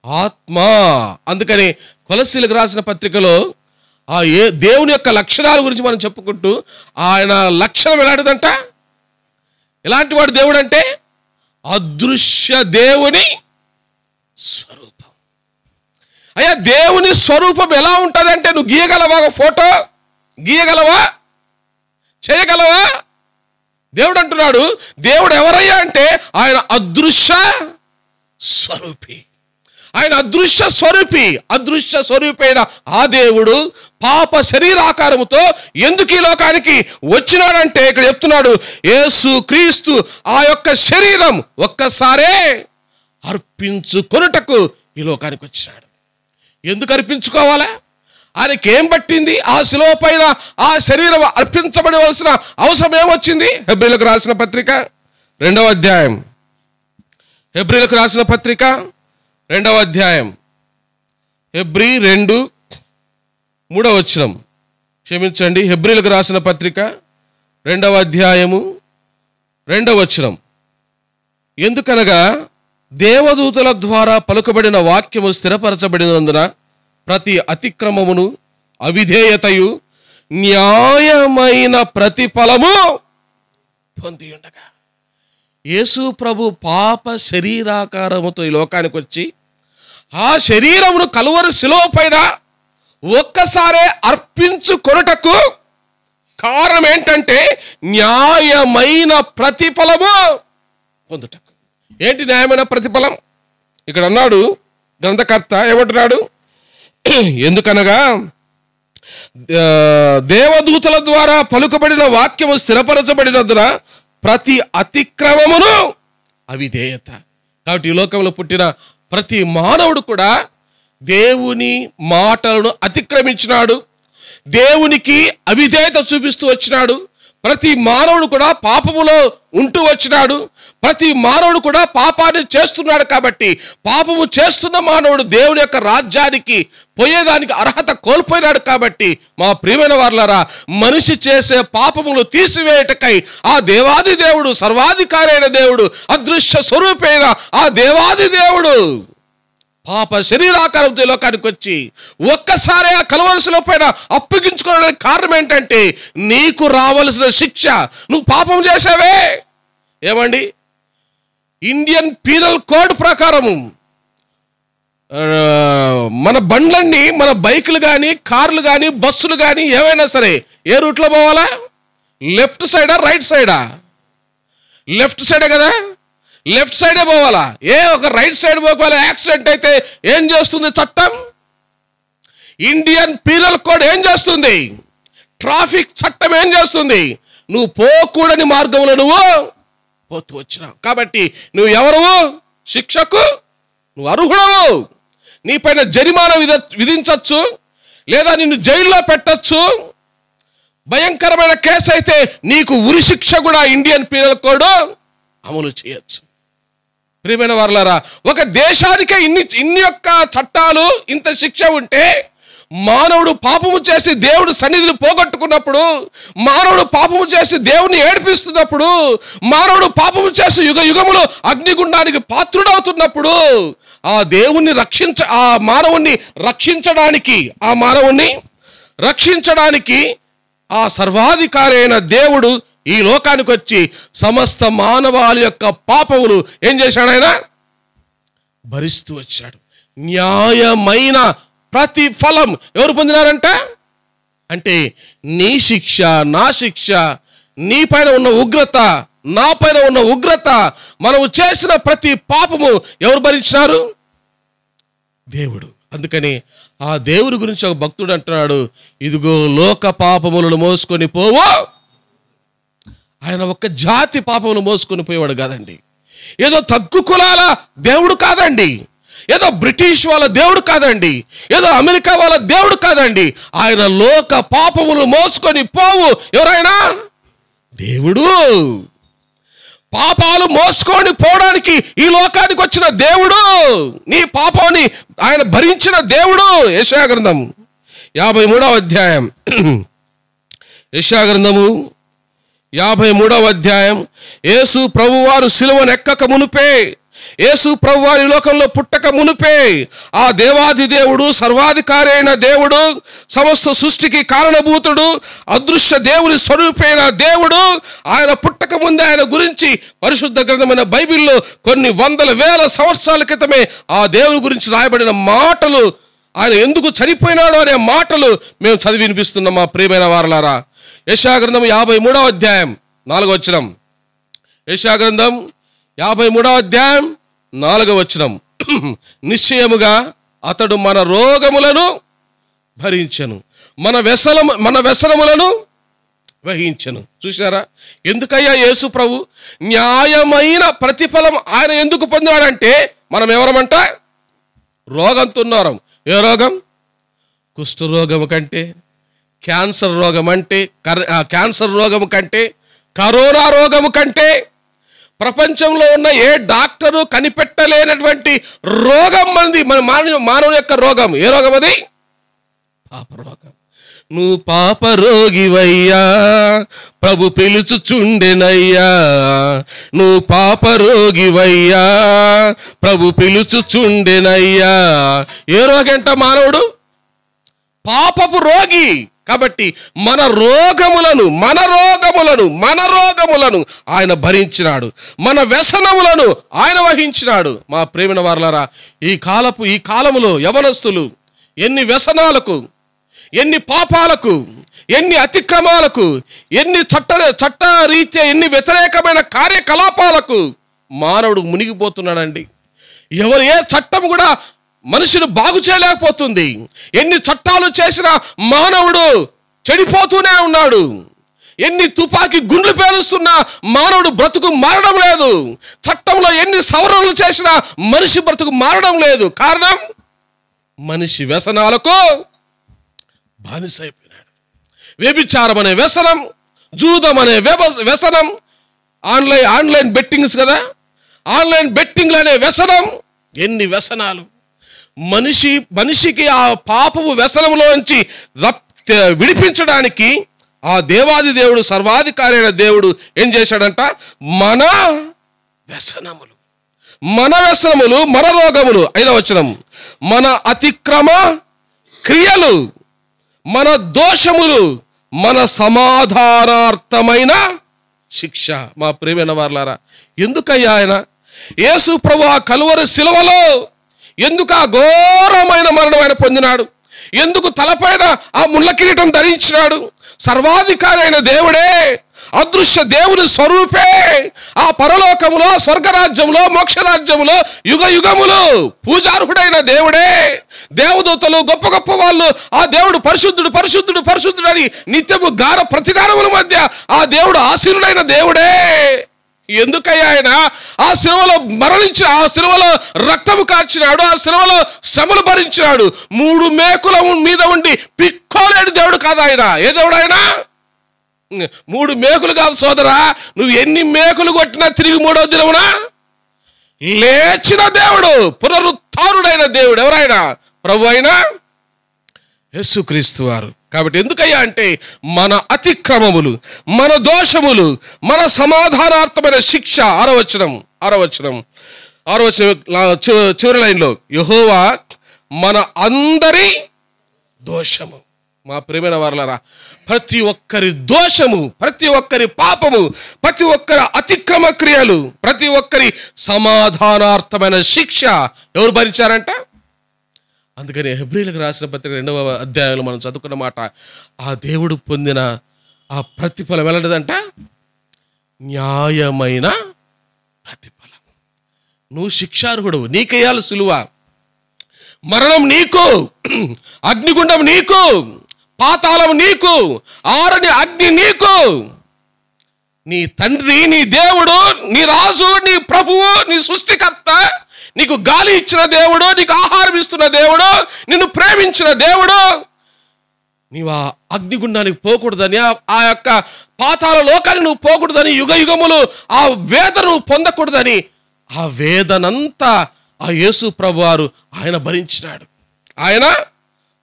ఆత్మ. అందుకని కొలస్సీలకు రాసిన పత్రికలో దేవుని యొక్క లక్షణాల గురించి మనం చెప్పుకుంటూ ఆయన లక్షణం ఎలాంటిదంట? ఎలాంటి వాడు దేవుడు అంటే? అదృశ్య దేవుని స్వరూపం. అయ్యా, దేవుని స్వరూపం ఎలా ఉంటుందంటే నువ్వు గీయగలవా? ఫోటో గీయగలవా? చేయగలవా? దేవుడు అంటున్నాడు, దేవుడు ఎవరయ్యా అంటే ఆయన అదృశ్య స్వరూపి. ఆయన అదృశ్య స్వరూపి అయిన ఆ దేవుడు పాప శరీరాకారముతో ఎందుకు ఈ లోకానికి వచ్చినాడంటే ఇక్కడ చెప్తున్నాడు, యేసు క్రీస్తు ఆ యొక్క శరీరం ఒక్కసారే అర్పించుకొనుటకు ఈ లోకానికి వచ్చినాడు. ఎందుకు అర్పించుకోవాలా? ఆయనకి ఏం పట్టింది? ఆ శిలువ పైన ఆ శరీరం అర్పించబడవలసిన అవసరం ఏమొచ్చింది? హెబ్రీలకు రాసిన పత్రిక 2వ అధ్యాయం. హెబ్రీలకు రాసిన పత్రిక 2వ అధ్యాయం. హెబ్రీ 2:3 వచనం. క్షమించండి, హెబ్రీలకు రాసిన పత్రిక 2వ అధ్యాయము 2వ వచనం. ఎందుకనగా దేవదూతల ద్వారా పలుకబడిన వాక్యము స్థిరపరచబడినందున ప్రతి అతిక్రమమును అవిధేయతయు న్యాయమైన ప్రతిఫలము పొంది ఉండగా యేసు ప్రభు పాప శరీరాకారముతో ఈ లోకానికి వచ్చి ఆ శరీరమును కలువరి శిలువ పైన ఒక్కసారే అర్పించుకొనుటకు కారణం ఏంటంటే న్యాయమైన ప్రతిఫలము పొందుటకు. ఏంటి న్యాయమైన ప్రతిఫలం? ఇక్కడ అన్నాడు గ్రంథకర్త, ఏమంటున్నాడు? ఎందుకనగా దేవదూతల ద్వారా పలుకబడిన వాక్యము స్థిరపరచబడినందున ప్రతి అతిక్రమమును అవిధేయత. కాబట్టి ఈ లోకంలో పుట్టిన ప్రతి మానవుడు కూడా దేవుని మాటలను అతిక్రమించినాడు, దేవునికి అవిధేయత చూపిస్తూ వచ్చినాడు. ప్రతి మానవుడు కూడా పాపములో ఉంటూ వచ్చినాడు, ప్రతి మానవుడు కూడా పాపాన్ని చేస్తున్నాడు. కాబట్టి పాపము చేస్తున్న మానవుడు దేవుని యొక్క రాజ్యానికి పోయేదానికి అర్హత కోల్పోయినాడు. కాబట్టి మా ప్రియమైన వారలారా, మనిషి చేసే పాపములు తీసివేయటకై ఆ దేవాది దేవుడు, సర్వాధికారి అయిన దేవుడు, అదృశ్య స్వరూపైన ఆ దేవాది దేవుడు పాప శరీరాకారంతో లోకానికి వచ్చి ఒక్కసారి ఆ కలవలసిన పైన అప్పగించుకోవడానికి కారణం ఏంటంటే, నీకు రావలసిన శిక్ష నువ్వు పాపం చేసావే. ఏమండి, ఇండియన్ పీనల్ కోడ్ ప్రకారము మన బండ్లన్నీ, మన బైకులు కానీ, కార్లు కానీ, బస్సులు కానీ ఏవైనా సరే ఏ రూట్లో పోవాలా? లెఫ్ట్ సైడా రైట్ సైడా? లెఫ్ట్ సైడే కదా, లెఫ్ట్ సైడే పోవాలా. ఒక రైట్ సైడ్ పోవాలి, యాక్సిడెంట్ అయితే ఏం చేస్తుంది చట్టం? ఇండియన్ పీనల్ కోడ్ ఏం చేస్తుంది? ట్రాఫిక్ చట్టం ఏం చేస్తుంది? నువ్వు పోకూడని మార్గంలో నువ్వు పోతూ వచ్చినావు. కాబట్టి నువ్వు ఎవరు? శిక్షకు నువ్వు అర్హుడవు. నీ పైన జరిమానా విధించవచ్చు, లేదా నిన్ను జైల్లో పెట్టచ్చు. భయంకరమైన కేసు అయితే నీకు ఉరి శిక్ష కూడా ఇండియన్ పీనల్ కోడ్ అమలు చేయొచ్చు. ప్రియమైన వారలారా, ఒక దేశానికే ఇన్ని యొక్క చట్టాలు, ఇంత శిక్ష ఉంటే, మానవుడు పాపము చేసి దేవుడు సన్నిధిని పోగొట్టుకున్నప్పుడు, మానవుడు పాపము చేసి దేవుని ఏడిపిస్తున్నప్పుడు, మానవుడు పాపము చేసి యుగ యుగములు అగ్నిగుండానికి పాత్రుడవుతున్నప్పుడు, ఆ దేవుణ్ణి ఆ మానవుణ్ణి రక్షించడానికి ఆ సర్వాధికారి అయిన దేవుడు ఈ లోకానికి వచ్చి సమస్త మానవాళి యొక్క పాపములు ఏం చేశాడు? ఆయన భరిస్తూ వచ్చాడు. న్యాయమైన ప్రతిఫలం ఎవరు పొందినారంట? అంటే నీ శిక్ష, నా శిక్ష, నీ పైన ఉన్న ఉగ్రత, నా పైన ఉన్న ఉగ్రత, మనము చేసిన ప్రతి పాపము ఎవరు భరించినారు? దేవుడు. అందుకని ఆ దేవుడి గురించి ఒక భక్తుడు అంటున్నాడు, ఇదిగో లోక పాపములను మోసుకొని పోవు. ఆయన ఒక్క జాతి పాపమును మోసుకొని పోయేవాడు కాదండి. ఏదో తగ్గు కులాల దేవుడు కాదండి, ఏదో బ్రిటిష్ వాళ్ళ దేవుడు కాదండి, ఏదో అమెరికా వాళ్ళ దేవుడు కాదండి. ఆయన లోక పాపములు మోసుకొని పోవు ఎవరైనా దేవుడు. పాపాలు మోసుకొని పోవడానికి ఈ లోకానికి వచ్చిన దేవుడు, నీ పాపాన్ని ఆయన భరించిన దేవుడు. యెషయా గ్రంథం 53వ అధ్యాయం, యెషయా గ్రంథము 53వ అధ్యాయం. యేసు ప్రభువారు సిలువను ఎక్కక మునుపే, యేసు ప్రభువారు ఈ లోకంలో పుట్టక మునుపే, ఆ దేవాది దేవుడు, సర్వాధికారి అయిన దేవుడు, సమస్త సృష్టికి కారణభూతుడు, అదృశ్య దేవుని స్వరూపైన దేవుడు, ఆయన పుట్టక ముందే ఆయన గురించి పరిశుద్ధ గ్రంథమైన బైబిల్లో కొన్ని వందల వేల సంవత్సరాల క్రితమే ఆ దేవుని గురించి రాయబడిన మాటలు, ఆయన ఎందుకు చనిపోయినాడో అనే మాటలు మేము చదివి వినిపిస్తున్నాం మా ప్రియమైన వారలారా. యెషయా గ్రంథం 53వ అధ్యాయం 4వ వచనం. యెషయా గ్రంథం 53వ అధ్యాయం 4వ వచనం. నిశ్చయముగా అతడు మన రోగములను భరించెను, మన వ్యసనములను వహించెను. చూసారా? ఎందుకయ్యా యేసు ప్రభు న్యాయమైన ప్రతిఫలం ఆయన ఎందుకు పొందాడంటే, మనం ఎవరమంట? రోగంతో ఉన్నారం. ఏ రోగం? కుష్ఠరోగము కంటే, క్యాన్సర్ రోగం అంటే, క్యాన్సర్ రోగము కంటే, కరోనా రోగము కంటే, ప్రపంచంలో ఉన్న ఏ డాక్టరు కనిపెట్టలేనటువంటి రోగం మంది మానవుని యొక్క రోగం. ఏ రోగం అది? పాప రోగం. నువ్వు పాప రోగివయ్యా, ప్రభు పిలుచుచుండెనయ్యా. నువ్వు పాప రోగివయ్యా, ప్రభు పిలుచుచుండెనయ్యా. ఏ రోగంట మానవుడు? పాపపు రోగి. కాబట్టి మన రోగములను ఆయన భరించినాడు, మన వ్యసనములను ఆయన వహించినాడు. మా ప్రేమైన వారలారా, ఈ కాలములో యవనస్తులు ఎన్ని వ్యసనాలకు, ఎన్ని పాపాలకు, ఎన్ని అతిక్రమాలకు, ఎన్ని చట్టరీత్యా ఎన్ని వ్యతిరేకమైన కార్యకలాపాలకు మానవుడు మునిగిపోతున్నాడండి. ఏ చట్టం కూడా మనిషిని బాగు చేయలేకపోతుంది. ఎన్ని చట్టాలు చేసినా మానవుడు చెడిపోతూనే ఉన్నాడు. ఎన్ని తుపాకీ గుండ్లు పేలుస్తున్నా మానవుడు బ్రతుకు మారడం లేదు. చట్టంలో ఎన్ని సవరణలు చేసినా మనిషి బ్రతుకు మారడం లేదు. కారణం, మనిషి వ్యసనాలకు బానిసైపోయినాడు. వ్యభిచారం అనే వ్యసనం, జూదం అనే వ్యసనం, ఆన్లైన్ బెట్టింగ్స్ కదా, ఆన్లైన్ బెట్టింగ్లు అనే వ్యసనం. ఎన్ని వ్యసనాలు! మనిషికి ఆ పాపపు వ్యసనంలోంచి విడిపించడానికి ఆ దేవాది దేవుడు, సర్వాధికారి అయిన దేవుడు ఏం చేశాడంట? మన వ్యసనములు, మన రోగములు, 5వ వచనం, మన అతిక్రమ క్రియలు, మన దోషములు, మన సమాధానార్థమైన శిక్ష. మా ప్రియమైన వారలారా, ఎందుకయ్యా ఆయన యేసు ప్రభు ఆ కలువరి శిలువలో ఎందుకు ఆ ఘోరమైన మరణం ఆయన పొందినాడు? ఎందుకు తలపైన ఆ ముళ్ళ కిరీటం ధరించినాడు? సర్వాధికారి అయిన దేవుడే, అదృశ్య దేవుని స్వరూపే, ఆ పరలోకములో, స్వర్గరాజ్యంలో, మోక్షరాజ్యములో యుగ యుగములు పూజార్హుడైన దేవుడే, దేవదూతలు గొప్ప గొప్ప వాళ్ళు ఆ దేవుడు పరిశుద్ధుడు పరిశుద్ధుడు పరిశుద్ధుడు అని నిత్యము ప్రతిగారముల మధ్య ఆ దేవుడు ఆశీనుడైన దేవుడే. ఎందుకయ్యా ఆయన ఆ శిలువలో మరణించి, ఆ శిలువలో రక్తము కార్చినాడు, ఆ శిలువలో శ్రమలు భరించినాడు? 3 మేకుల మీద ఉండి పిక్కోలేడు దేవుడు కాదు ఆయన. ఏ దేవుడు ఆయన? 3 మేకులు కాదు సోదరా, నువ్వు ఎన్ని మేకులు కొట్టినా తిరిగి 3వ దినమున లేచిన దేవుడు, పునరుత్థానుడైన దేవుడు. ఎవరైనా? ప్రభు అయిన యేసుక్రీస్తు వారు. కాబట్టి ఎందుకయ్యా అంటే మన అతిక్రమములు, మన దోషములు, మన సమాధానార్థమైన శిక్ష. 6వ వచనం చివరి లైన్లో, యెహోవా మన అందరి దోషము. మా ప్రియమైన వారలారా, ప్రతి ఒక్కరి దోషము, ప్రతి ఒక్కరి పాపము, ప్రతి ఒక్కరి అతిక్రమ క్రియలు, ప్రతి ఒక్కరి సమాధానార్థమైన శిక్ష ఎవరు భరించారంట? అందుకని హెబ్రీయులకు రాసిన పత్రిక 2వ అధ్యాయంలో మనం చదువుకున్న మాట, ఆ దేవుడు పొందిన ఆ ప్రతిఫలం ఎలాంటిదంట? న్యాయమైన ప్రతిఫలం. నువ్వు శిక్షార్హుడు, నీకేయాలి సులువ. మరణం నీకు, అగ్నిగుండం నీకు, పాతాళం నీకు, ఆరని అగ్ని నీకు. నీ తండ్రి, నీ దేవుడు, నీ రాజు, నీ ప్రభువు, నీ సృష్టికర్త, నీకు గాలి ఇచ్చిన దేవుడు, నీకు ఆహారం ఇస్తున్న దేవుడు, నిన్ను ప్రేమించిన దేవుడు, నీవు ఆ అగ్నిగుండానికి పోకూడదని, ఆ యొక్క పాతాళ లోకాన్ని నువ్వు పోకూడదని, యుగ యుగములు ఆ వేదన పొందకూడదని, ఆ వేదనంతా ఆ యేసు ప్రభువారు ఆయన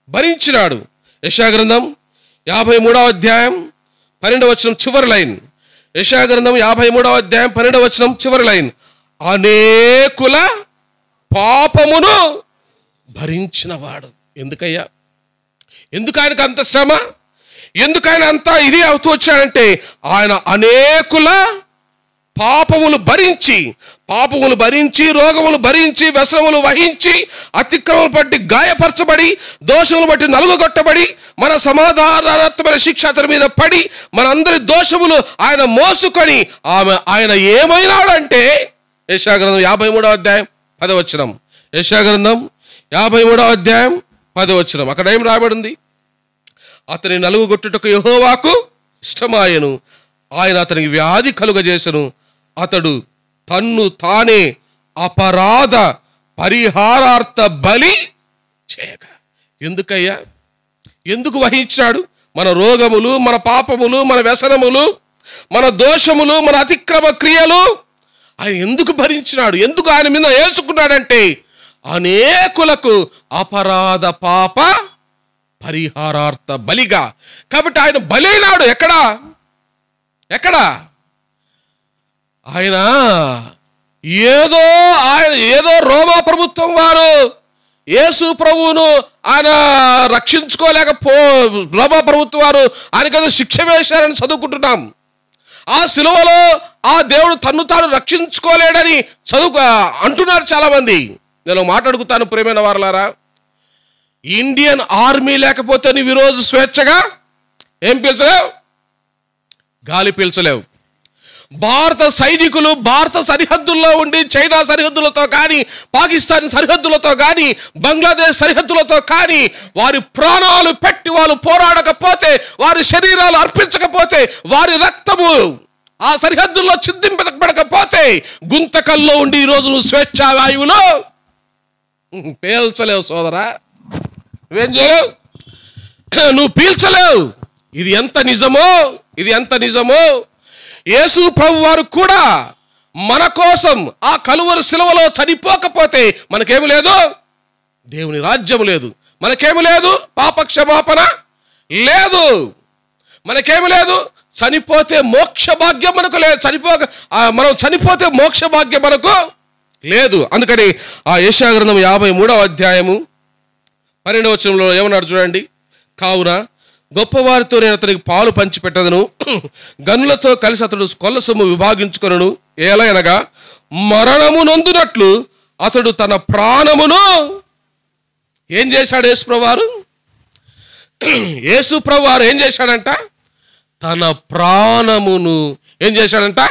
భరించినాడు. యెషయా గ్రంథం 53వ అధ్యాయం 12వ వచనం చివరి లైన్. యెషయా గ్రంథం 53వ అధ్యాయం 12వ వచనం చివరి లైన్, అనేకుల పాపమును భరించినవాడు. ఎందుకయ్యా? ఎందుకు ఆయనకు అంత శ్రమ? ఎందుకు ఆయన అంత ఇది అవుతూ వచ్చాడంటే, ఆయన అనేకుల పాపములు భరించి, రోగములు భరించి, వ్యసనములు వహించి, అతిక్రమలు బట్టి గాయపరచబడి, దోషములు బట్టి నలుగుగొట్టబడి, మన సమాధానార్థమైన శిక్ష అతని మీద పడి, మనందరి దోషములు ఆయన మోసుకొని ఆయన ఏమైనాడంటే, యెషయా గ్రంథం 53వ అధ్యాయం 10వ వచనం. యెషయా గ్రంథం 53వ అధ్యాయం 10వ వచనం. అక్కడ ఏం రాబడింది? అతని నలుగుగొట్టుటకు యెహోవాకు ఇష్టమాయెను, ఆయన అతనికి వ్యాధి కలుగజేసెను, అతడు తన్ను తానే అపరాధ పరిహారార్థ బలి చేయగా. ఎందుకయ్యా? ఎందుకు వహించాడు? మన రోగములు, మన పాపములు, మన వ్యసనములు, మన దోషములు, మన అతిక్రమ క్రియలు ఆయన ఎందుకు భరించినాడు? ఎందుకు ఆయన మీద వేసుకున్నాడంటే, అనేకులకు అపరాధ పాప పరిహారార్థ బలిగా. కాబట్టి ఆయన బలైనాడు. ఎక్కడ ఆయన ఏదో రోమా ప్రభుత్వం వారు యేసు ప్రభువును ఆయన రోమా ప్రభుత్వం వారు ఆయనకేదో శిక్ష వేశారని చదువుకుంటున్నాం. ఆ శిలువలో ఆ దేవుడు తన్ను తాను రక్షించుకోలేడని అంటున్నారు చాలా మంది. నేను మాట్లాడుకుతాను ప్రియమైన వారలారా, ఇండియన్ ఆర్మీ లేకపోతే నువ్వు ఈరోజు స్వేచ్ఛగా ఏం పీల్చలేవు, గాలి పీల్చలేవు. భారత సైనికులు భారత సరిహద్దుల్లో ఉండి చైనా సరిహద్దులతో కానీ, పాకిస్తాన్ సరిహద్దులతో కానీ, బంగ్లాదేశ్ సరిహద్దులతో కానీ వారి ప్రాణాలు పెట్టి వాళ్ళు పోరాడకపోతే, వారి శరీరాలు అర్పించకపోతే, వారి రక్తము ఆ సరిహద్దుల్లో చిందింపబడకపోతే, గుంతకల్లో ఉండి ఈరోజు నువ్వు స్వేచ్ఛా వాయువులో పీల్చలేవు సోదరా. నువ్వేం చేయలేవు, నువ్వు పీల్చలేవు. ఇది ఎంత నిజమో ఇది ఎంత నిజమో యేసు ప్రభు వారు కూడా మన కోసం ఆ కలువరి శిలువలో చనిపోకపోతే మనకేమి లేదు, దేవుని రాజ్యం లేదు, మనకేమి లేదు, పాప క్షమాపణ లేదు, మనకేమి లేదు, చనిపోతే మోక్ష భాగ్యం మనకు లేదు, మనం చనిపోతే మోక్ష భాగ్యం మనకు లేదు. అందుకని ఆ యెషయా గ్రంథం 53వ అధ్యాయము 12వ వచనంలో ఏమన్నాడు చూడండి. కావున గొప్పవారితో నేను అతనికి పాలు పంచిపెట్టదను, గనులతో కలిసి అతడు కొల్ల సొమ్ము విభాగించుకొనను. ఏలయనగా మరణము నొందునట్లు అతడు తన ప్రాణమును ఏం చేశాడు? యేసు ప్రభు వారు ఏం చేశాడంట? తన ప్రాణమును ఏం చేశాడంట?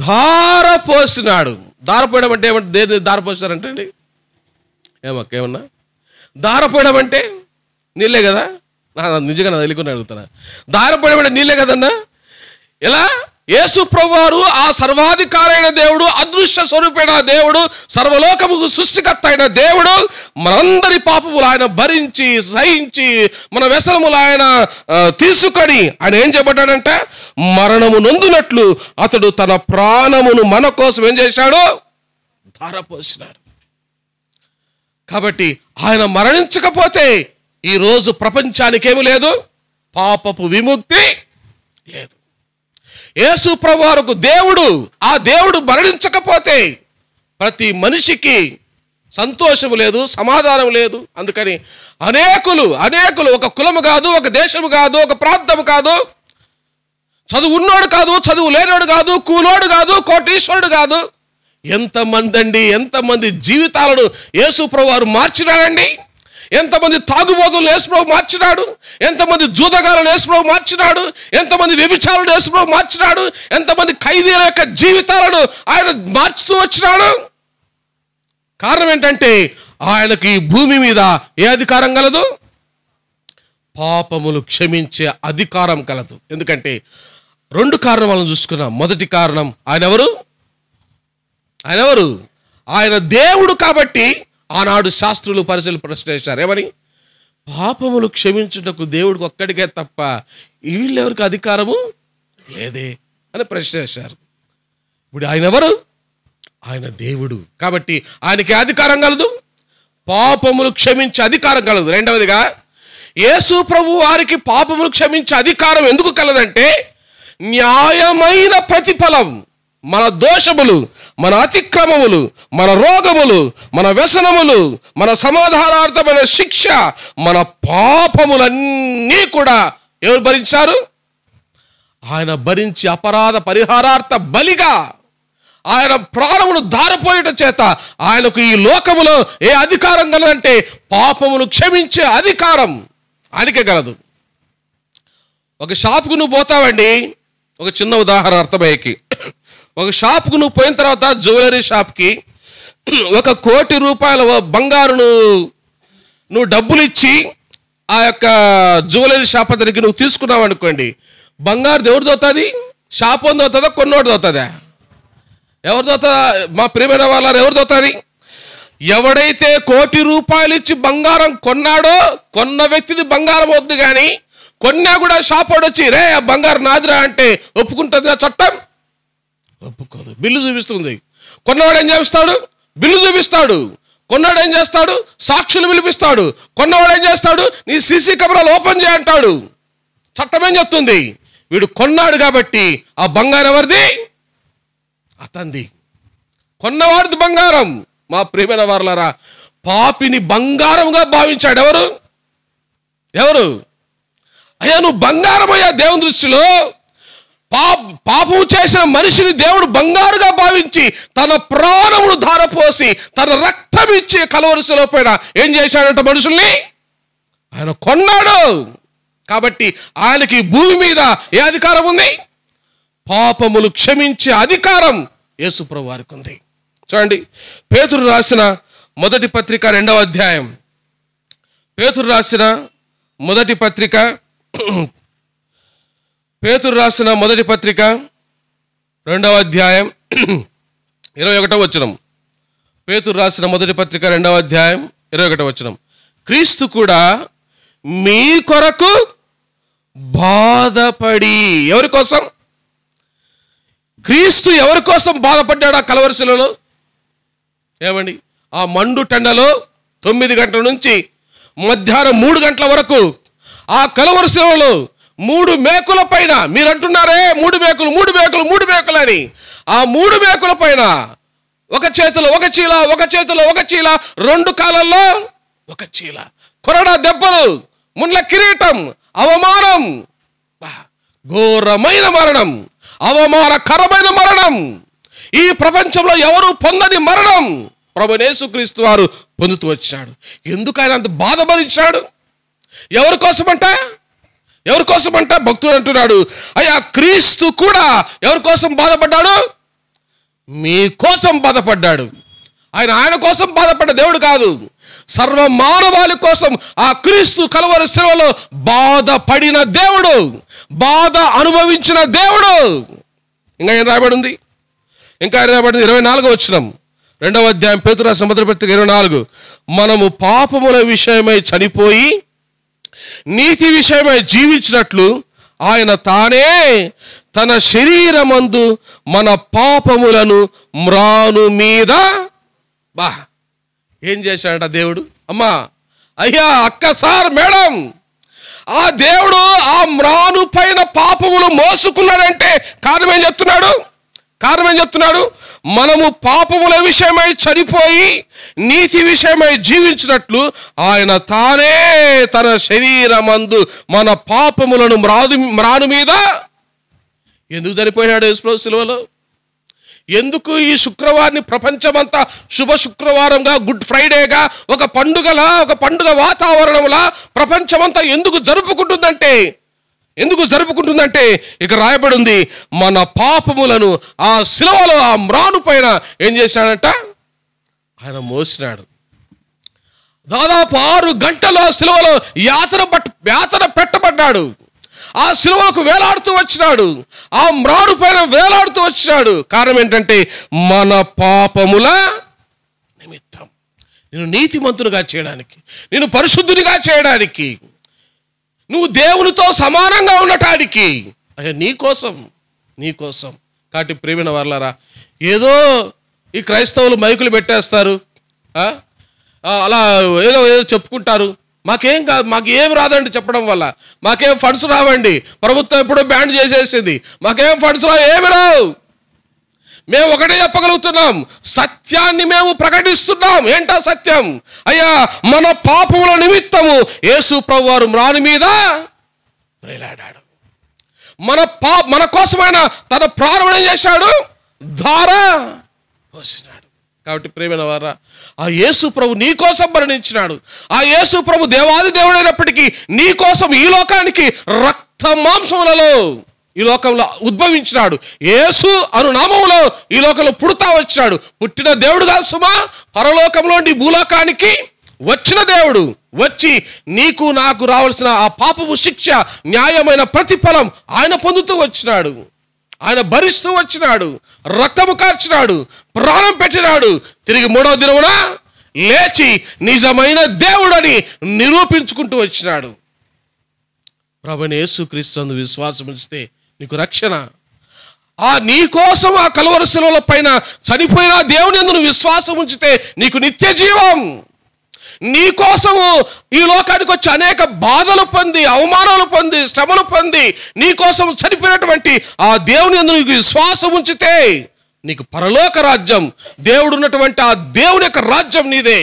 ధారపోసినాడు. ధారపోయడం అంటే ఏమంటే దేని ధారపోసారంటే అండి? ఏమన్నా ధారపోయడం అంటే నీళ్ళే కదా? నిజంగా నా తెలియకుండా అడుగుతాను. ధారపోయడం అంటే నీళ్ళే కదన్నా. ఎలా? యేసు ప్రభువారు ఆ సర్వాధికారి అయిన దేవుడు, అదృశ్య స్వరూపైన దేవుడు, సర్వలోకముకు సృష్టికర్త అయిన దేవుడు మనందరి పాపములు ఆయన భరించి సహించి మన వ్యసనములు ఆయన తీసుకొని ఆయన ఏం చెప్పాడంటే మరణము నొందునట్లు అతడు తన ప్రాణమును మన కోసం ఏం చేశాడు? ధారపోసినాడు. కాబట్టి ఆయన మరణించకపోతే ఈరోజు ప్రపంచానికి ఏమి లేదు, పాపపు విముక్తి లేదు. యేసు ప్రభువుకు ఆ దేవుడు మరణించకపోతే ప్రతి మనిషికి సంతోషము లేదు, సమాధానం లేదు. అందుకని అనేకులు ఒక కులము కాదు, ఒక దేశము కాదు, ఒక ప్రాంతము కాదు, చదువు ఉన్నోడు కాదు, చదువు లేనోడు కాదు, కూలోడు కాదు, కోటీశ్వరుడు కాదు, ఎంతమంది జీవితాలను యేసు ప్రభువు మార్చినాడండి. ఎంతమంది తాగుబోతులను యేసు ప్రభు మార్చినాడు, ఎంతమంది జూదగాలను యేసు ప్రభు మార్చినాడు, ఎంతమంది వ్యభిచారులను యేసు ప్రభు మార్చినాడు, ఎంతమంది ఖైదీల యొక్క జీవితాలను ఆయన మార్చుతూ వచ్చినాడు. కారణం ఏంటంటే ఆయనకి ఈ భూమి మీద ఏ అధికారం కలదు? పాపములు క్షమించే అధికారం కలదు. ఎందుకంటే 2 కారణాలను చూసుకున్నాం. మొదటి కారణం ఆయన ఎవరు? ఆయన దేవుడు. కాబట్టి ఆనాడు శాస్త్రులు పరిశీలు ప్రశ్న వేశారు. ఏమని? పాపములు క్షమించుటకు దేవుడికి ఒక్కడికే తప్ప వీళ్ళెవరికి అధికారము లేదే అని ప్రశ్న వేశారు. ఇప్పుడు ఆయన ఎవరు? ఆయన దేవుడు. కాబట్టి ఆయనకి అధికారం కలదు, పాపములు క్షమించే అధికారం కలదు. రెండవదిగా యేసు ప్రభు వారికి పాపములు క్షమించే అధికారం ఎందుకు కలదంటే న్యాయమైన ప్రతిఫలం మన దోషములు, మన అతిక్రమములు, మన రోగములు, మన వ్యసనములు, మన సమాధానార్థమైన శిక్ష, మన పాపములన్నీ కూడా ఎవరు భరించారు? ఆయన భరించి అపరాధ పరిహారార్థ బలిగా ఆయన ప్రాణమును ధారపోయట చేత ఆయనకు ఈ లోకములో ఏ అధికారం కలదంటే పాపమును క్షమించే అధికారం ఆయనకే కలదు. ఒక షాపుకు నువ్వు పోతావండి. ఒక చిన్న ఉదాహరణ అర్థమయ్యేకి, ఒక షాప్కు నువ్వు పోయిన తర్వాత జ్యువెలరీ షాప్కి 1 కోటి రూపాయల బంగారును నువ్వు డబ్బులు ఇచ్చి ఆ యొక్క జ్యువెలరీ షాప్ దగ్గరికి నువ్వు తీసుకున్నావు అనుకోండి, బంగారు ఎవరిది అవుతుంది? షాప్ వంది అవుతుందా, కొన్నోడిది అవుతుందా? ఎవరిది అవుతుందా? మా ప్రియమైన వాళ్ళ ఎవరిది అవుతుంది? ఎవడైతే 1 కోటి రూపాయలు ఇచ్చి బంగారం కొన్నాడో కొన్న వ్యక్తిది బంగారం అవుతుంది. కానీ కొన్నా కూడా షాప్ వాడు వచ్చి రే ఆ బంగారం నాదిరా అంటే ఒప్పుకుంటుంది చట్టం? ఒప్పుకోదు. బిల్లు చూపిస్తుంది. కొన్నవాడు ఏం చేస్తాడు? బిల్లు చూపిస్తాడు. కొన్నాడు ఏం చేస్తాడు? సాక్షులు పిలిపిస్తాడు. కొన్నవాడు ఏం చేస్తాడు? నీ సీసీ కెమెరాలు ఓపెన్ చేయంటాడు. చట్టం ఏం చెప్తుంది? వీడు కొన్నాడు కాబట్టి ఆ బంగారం ఎవరిది? అతంది. కొన్నవాడిది బంగారం. మా ప్రియమైన వారలారా, పాపిని బంగారంగా భావించాడు ఎవరు? అయ్యా నువ్వు బంగారం అయ్యా దేవుని దృష్టిలో. పాపము చేసిన మనిషిని దేవుడు బంగారుగా భావించి తన ప్రాణమును ధారపోసి తన రక్తం ఇచ్చి కలవరిశిలో పైన ఏం చేశాడంట? మనుషుల్ని ఆయన కొన్నాడు. కాబట్టి ఆయనకి భూమి మీద ఏ అధికారం ఉంది? పాపములు క్షమించే అధికారం యేసు ప్రభువు వారికి ఉంది. చూడండి, పేతురు రాసిన మొదటి పత్రిక 2వ అధ్యాయం. పేతురు రాసిన మొదటి పత్రిక 2వ అధ్యాయం 21వ వచనం. పేతురు రాసిన మొదటి పత్రిక 2వ అధ్యాయం 21వ వచనం. క్రీస్తు కూడా మీ కొరకు బాధపడి. ఎవరి కోసం? క్రీస్తు ఎవరి కోసం బాధపడ్డాడు ఆ కలవరి శిలువలో? ఏమండి, ఆ మండు టెండలో 9 గంటల నుంచి మధ్యాహ్నం 3 గంటల వరకు ఆ కలవరి శిలువలో 3 మేకుల పైన, మీరు అంటున్నారే 3 మేకులు అని, ఆ 3 మేకుల పైన ఒక చేతిలో ఒక చీల, ఒక చేతిలో ఒక చీల, 2 కాళ్ళల్లో ఒక చీల, కొరడా దెబ్బలు, ముండ్ల కిరీటం, అవమానం, ఘోరమైన మరణం, అవమానకరమైన మరణం, ఈ ప్రపంచంలో ఎవరు పొందని మరణం ప్రభువైన యేసుక్రీస్తు వారు పొందుతూ వచ్చాడు. ఎందుకు ఆయన అంత బాధ భరించాడు? ఎవరి కోసమంట భక్తుడు అంటున్నాడు, అయ్యా క్రీస్తు కూడా ఎవరి కోసం బాధపడ్డాడు? మీ కోసం బాధపడ్డాడు. ఆయన కోసం బాధపడ్డ దేవుడు కాదు, సర్వ మానవాళి కోసం ఆ క్రీస్తు కలవరి శిలువలో బాధపడిన దేవుడు, బాధ అనుభవించిన దేవుడు. ఇంకా ఏం రాయబడింది? 24వ వచనం, 2వ అధ్యాయం పేతురు రాసిన మొదటి పత్రిక 24. మనము పాపముల విషయమై చనిపోయి నీతి విషయమై జీవించినట్లు ఆయన తానే తన శరీరమందు మన పాపములను మ్రాను మీద ఏం చేశాడట దేవుడు? అమ్మా, అయ్యా, అక్క, సార్, మేడం, ఆ దేవుడు ఆ మ్రాను పైన పాపములు మోసుకున్నాడంటే కారణం ఏం చెప్తున్నాడు? మనము పాపముల విషయమై చనిపోయి నీతి విషయమై జీవించినట్లు ఆయన తానే తన శరీరమందు మన పాపములను మ్రాను మీద. ఎందుకు చనిపోయాడు యేసు శిలువలో? ఎందుకు ఈ శుక్రవారాన్ని ప్రపంచమంతా శుభ శుక్రవారంగా, గుడ్ ఫ్రైడేగా, ఒక పండుగ వాతావరణంలా ప్రపంచమంతా ఎందుకు జరుపుకుంటుందంటే ఇక రాయబడింది, మన పాపములను ఆ శిలువలో ఆ మ్రాను పైన ఏం చేశాడంట? ఆయన మోసినాడు. దాదాపు 6 గంటల శిలువలో యాతన పెట్టబడ్డాడు. ఆ శిలువకు వేలాడుతూ వచ్చినాడు, ఆ మ్రాను పైన వేలాడుతూ వచ్చినాడు. కారణం ఏంటంటే మన పాపముల నిమిత్తం, నేను నీతిమంతునిగా చేయడానికి, నేను పరిశుద్ధునిగా చేయడానికి, నువ్వు దేవునితో సమానంగా ఉండటానికి, అయ్యా నీ కోసం. కాబట్టి ప్రియమైన వారలారా, ఏదో ఈ క్రైస్తవులు మైకులు పెట్టేస్తారు, అలా ఏదో చెప్పుకుంటారు. మాకేం కాదు, మాకు ఏం రాదండి చెప్పడం వల్ల, మాకేం ఫండ్స్ రావండి, ప్రభుత్వం ఎప్పుడో బ్యాన్ చేసేసింది, మాకేం ఫండ్స్ రావు, ఏమి రావు. మేము ఒకటే చెప్పగలుగుతున్నాం, సత్యాన్ని మేము ప్రకటిస్తున్నాం. ఏంటా సత్యం? అయ్యా, మన పాపముల నిమిత్తము యేసు ప్రభువారు మ్రాను మీద వేలాడాడు. మన కోసమైన తన ప్రాణం ఏం చేశాడు? ధార పోసినాడు. కాబట్టి ప్రియమైన వారా, ఆ యేసు ప్రభు నీ కోసం మరణించినాడు. ఆ యేసు ప్రభు దేవాది దేవుడైనప్పటికీ నీ కోసం ఈ లోకానికి రక్త మాంసములలో ఈ లోకంలో ఉద్భవించినాడు. యేసు అను నామములో ఈ లోకంలో పుడతా వచ్చినాడు. పుట్టిన దేవుడు కాదు సుమా, పరలోకంలోని భూలోకానికి వచ్చిన దేవుడు. వచ్చి నీకు నాకు రావాల్సిన ఆ పాపపు శిక్ష, న్యాయమైన ప్రతిఫలం ఆయన పొందుతూ వచ్చినాడు. ఆయన భరిస్తూ వచ్చినాడు, రక్తము కార్చినాడు, ప్రాణం పెట్టినాడు. తిరిగి 3వ దినమున లేచి నిజమైన దేవుడని నిరూపించుకుంటూ వచ్చినాడు. ప్రభువైన యేసుక్రీస్తునందు విశ్వాసం ఉంచితే నీకు రక్షణ. నీ కోసం ఆ కలువరి శిలువ పైన చనిపోయిన దేవుని యందు విశ్వాసం ఉంచితే నీకు నిత్య జీవం. నీ కోసము ఈ లోకానికి వచ్చి అనేక బాధలు పొంది, అవమానాలు పొంది, శ్రమలు పొంది నీ కోసం చనిపోయినటువంటి ఆ దేవుని యందు నీకు విశ్వాసం ఉంచితే నీకు పరలోక రాజ్యం, దేవుడు ఉన్నటువంటి ఆ దేవుని యొక్క రాజ్యం నీదే.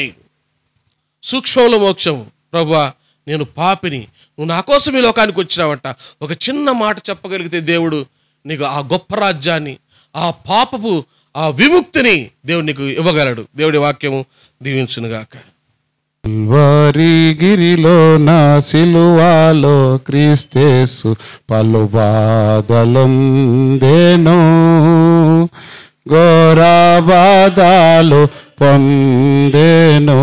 సూక్ష్మంలో మోక్షం. ప్రభువా, నేను పాపిని, నువ్వు నా కోసం ఈ లోకానికి వచ్చినావంట. ఒక చిన్న మాట చెప్పగలిగితే దేవుడు నీకు ఆ గొప్ప రాజ్యాన్ని, ఆ పాపపు ఆ విముక్తిని దేవుడు నీకు ఇవ్వగలడు. దేవుడి వాక్యము దీవించునుగాక. కల్వరిగిరిలో నా సిలువాలో క్రీస్తేసు పలు బాధలుందేను, ఘోర బాధలు పొందేను.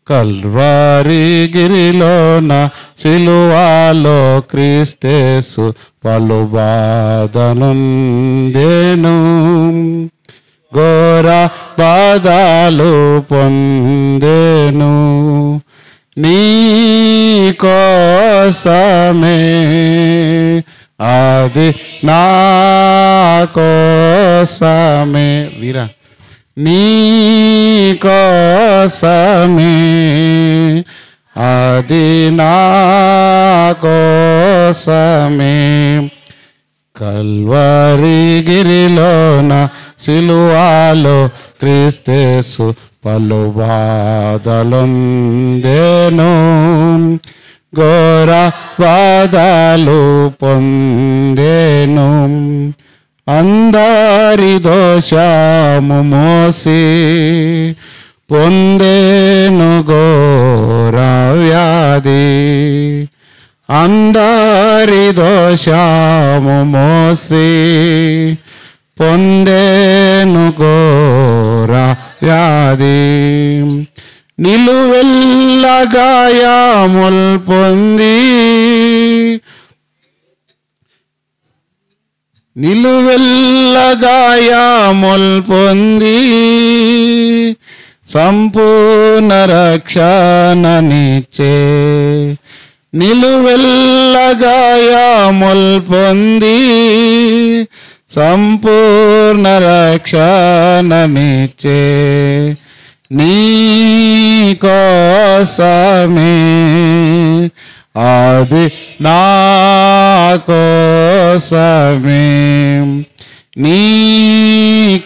కల్వరిగిరిలో నా సిలువాలో క్రీస్తేసు పలు బాధలుందేను, ఘోర బాధలు పొందేను. నీ కోసమే అది నా కోసమే వీరా నీ కోసమే అది నా కోసమే కల్వరి గిరిలోన సిలువాలో క్రీస్తేసు పలు బాధలుందెను ఘోర బాధలు పొందెను అందరి దోషము మోసి పొందెను ఘోర వ్యాధి అందరి దోషము మోసి పొందెను ఘోర వ్యాధి నిలువెల్ల గాయముల్ పొంది నిలువెల్ల గాయముల్ పొంది సంపూర్ణ రక్షణనిచ్చే నిలువెల్ల గాయముల్ పొంది సంపూర్ణ రక్షణనిచ్చే నీ కోసమే అది నా కోసమే నీ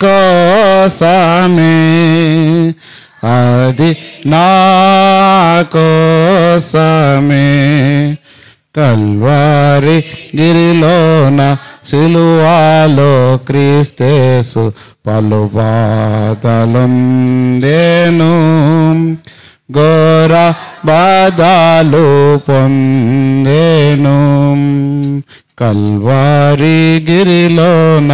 కోసమే అది నా కోసమే కల్వారి గిరిలోన సిలువాలో క్రీస్తేసు పలు బాధలుందెను ఘోర బాధలు పొందెను కల్వారి గిరిలోన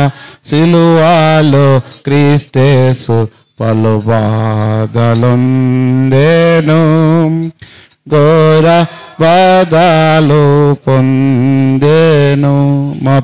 సిలువాలో క్రీస్తేసు పలు బాధలుందెను ఘోర బాధలు పొందెను. మా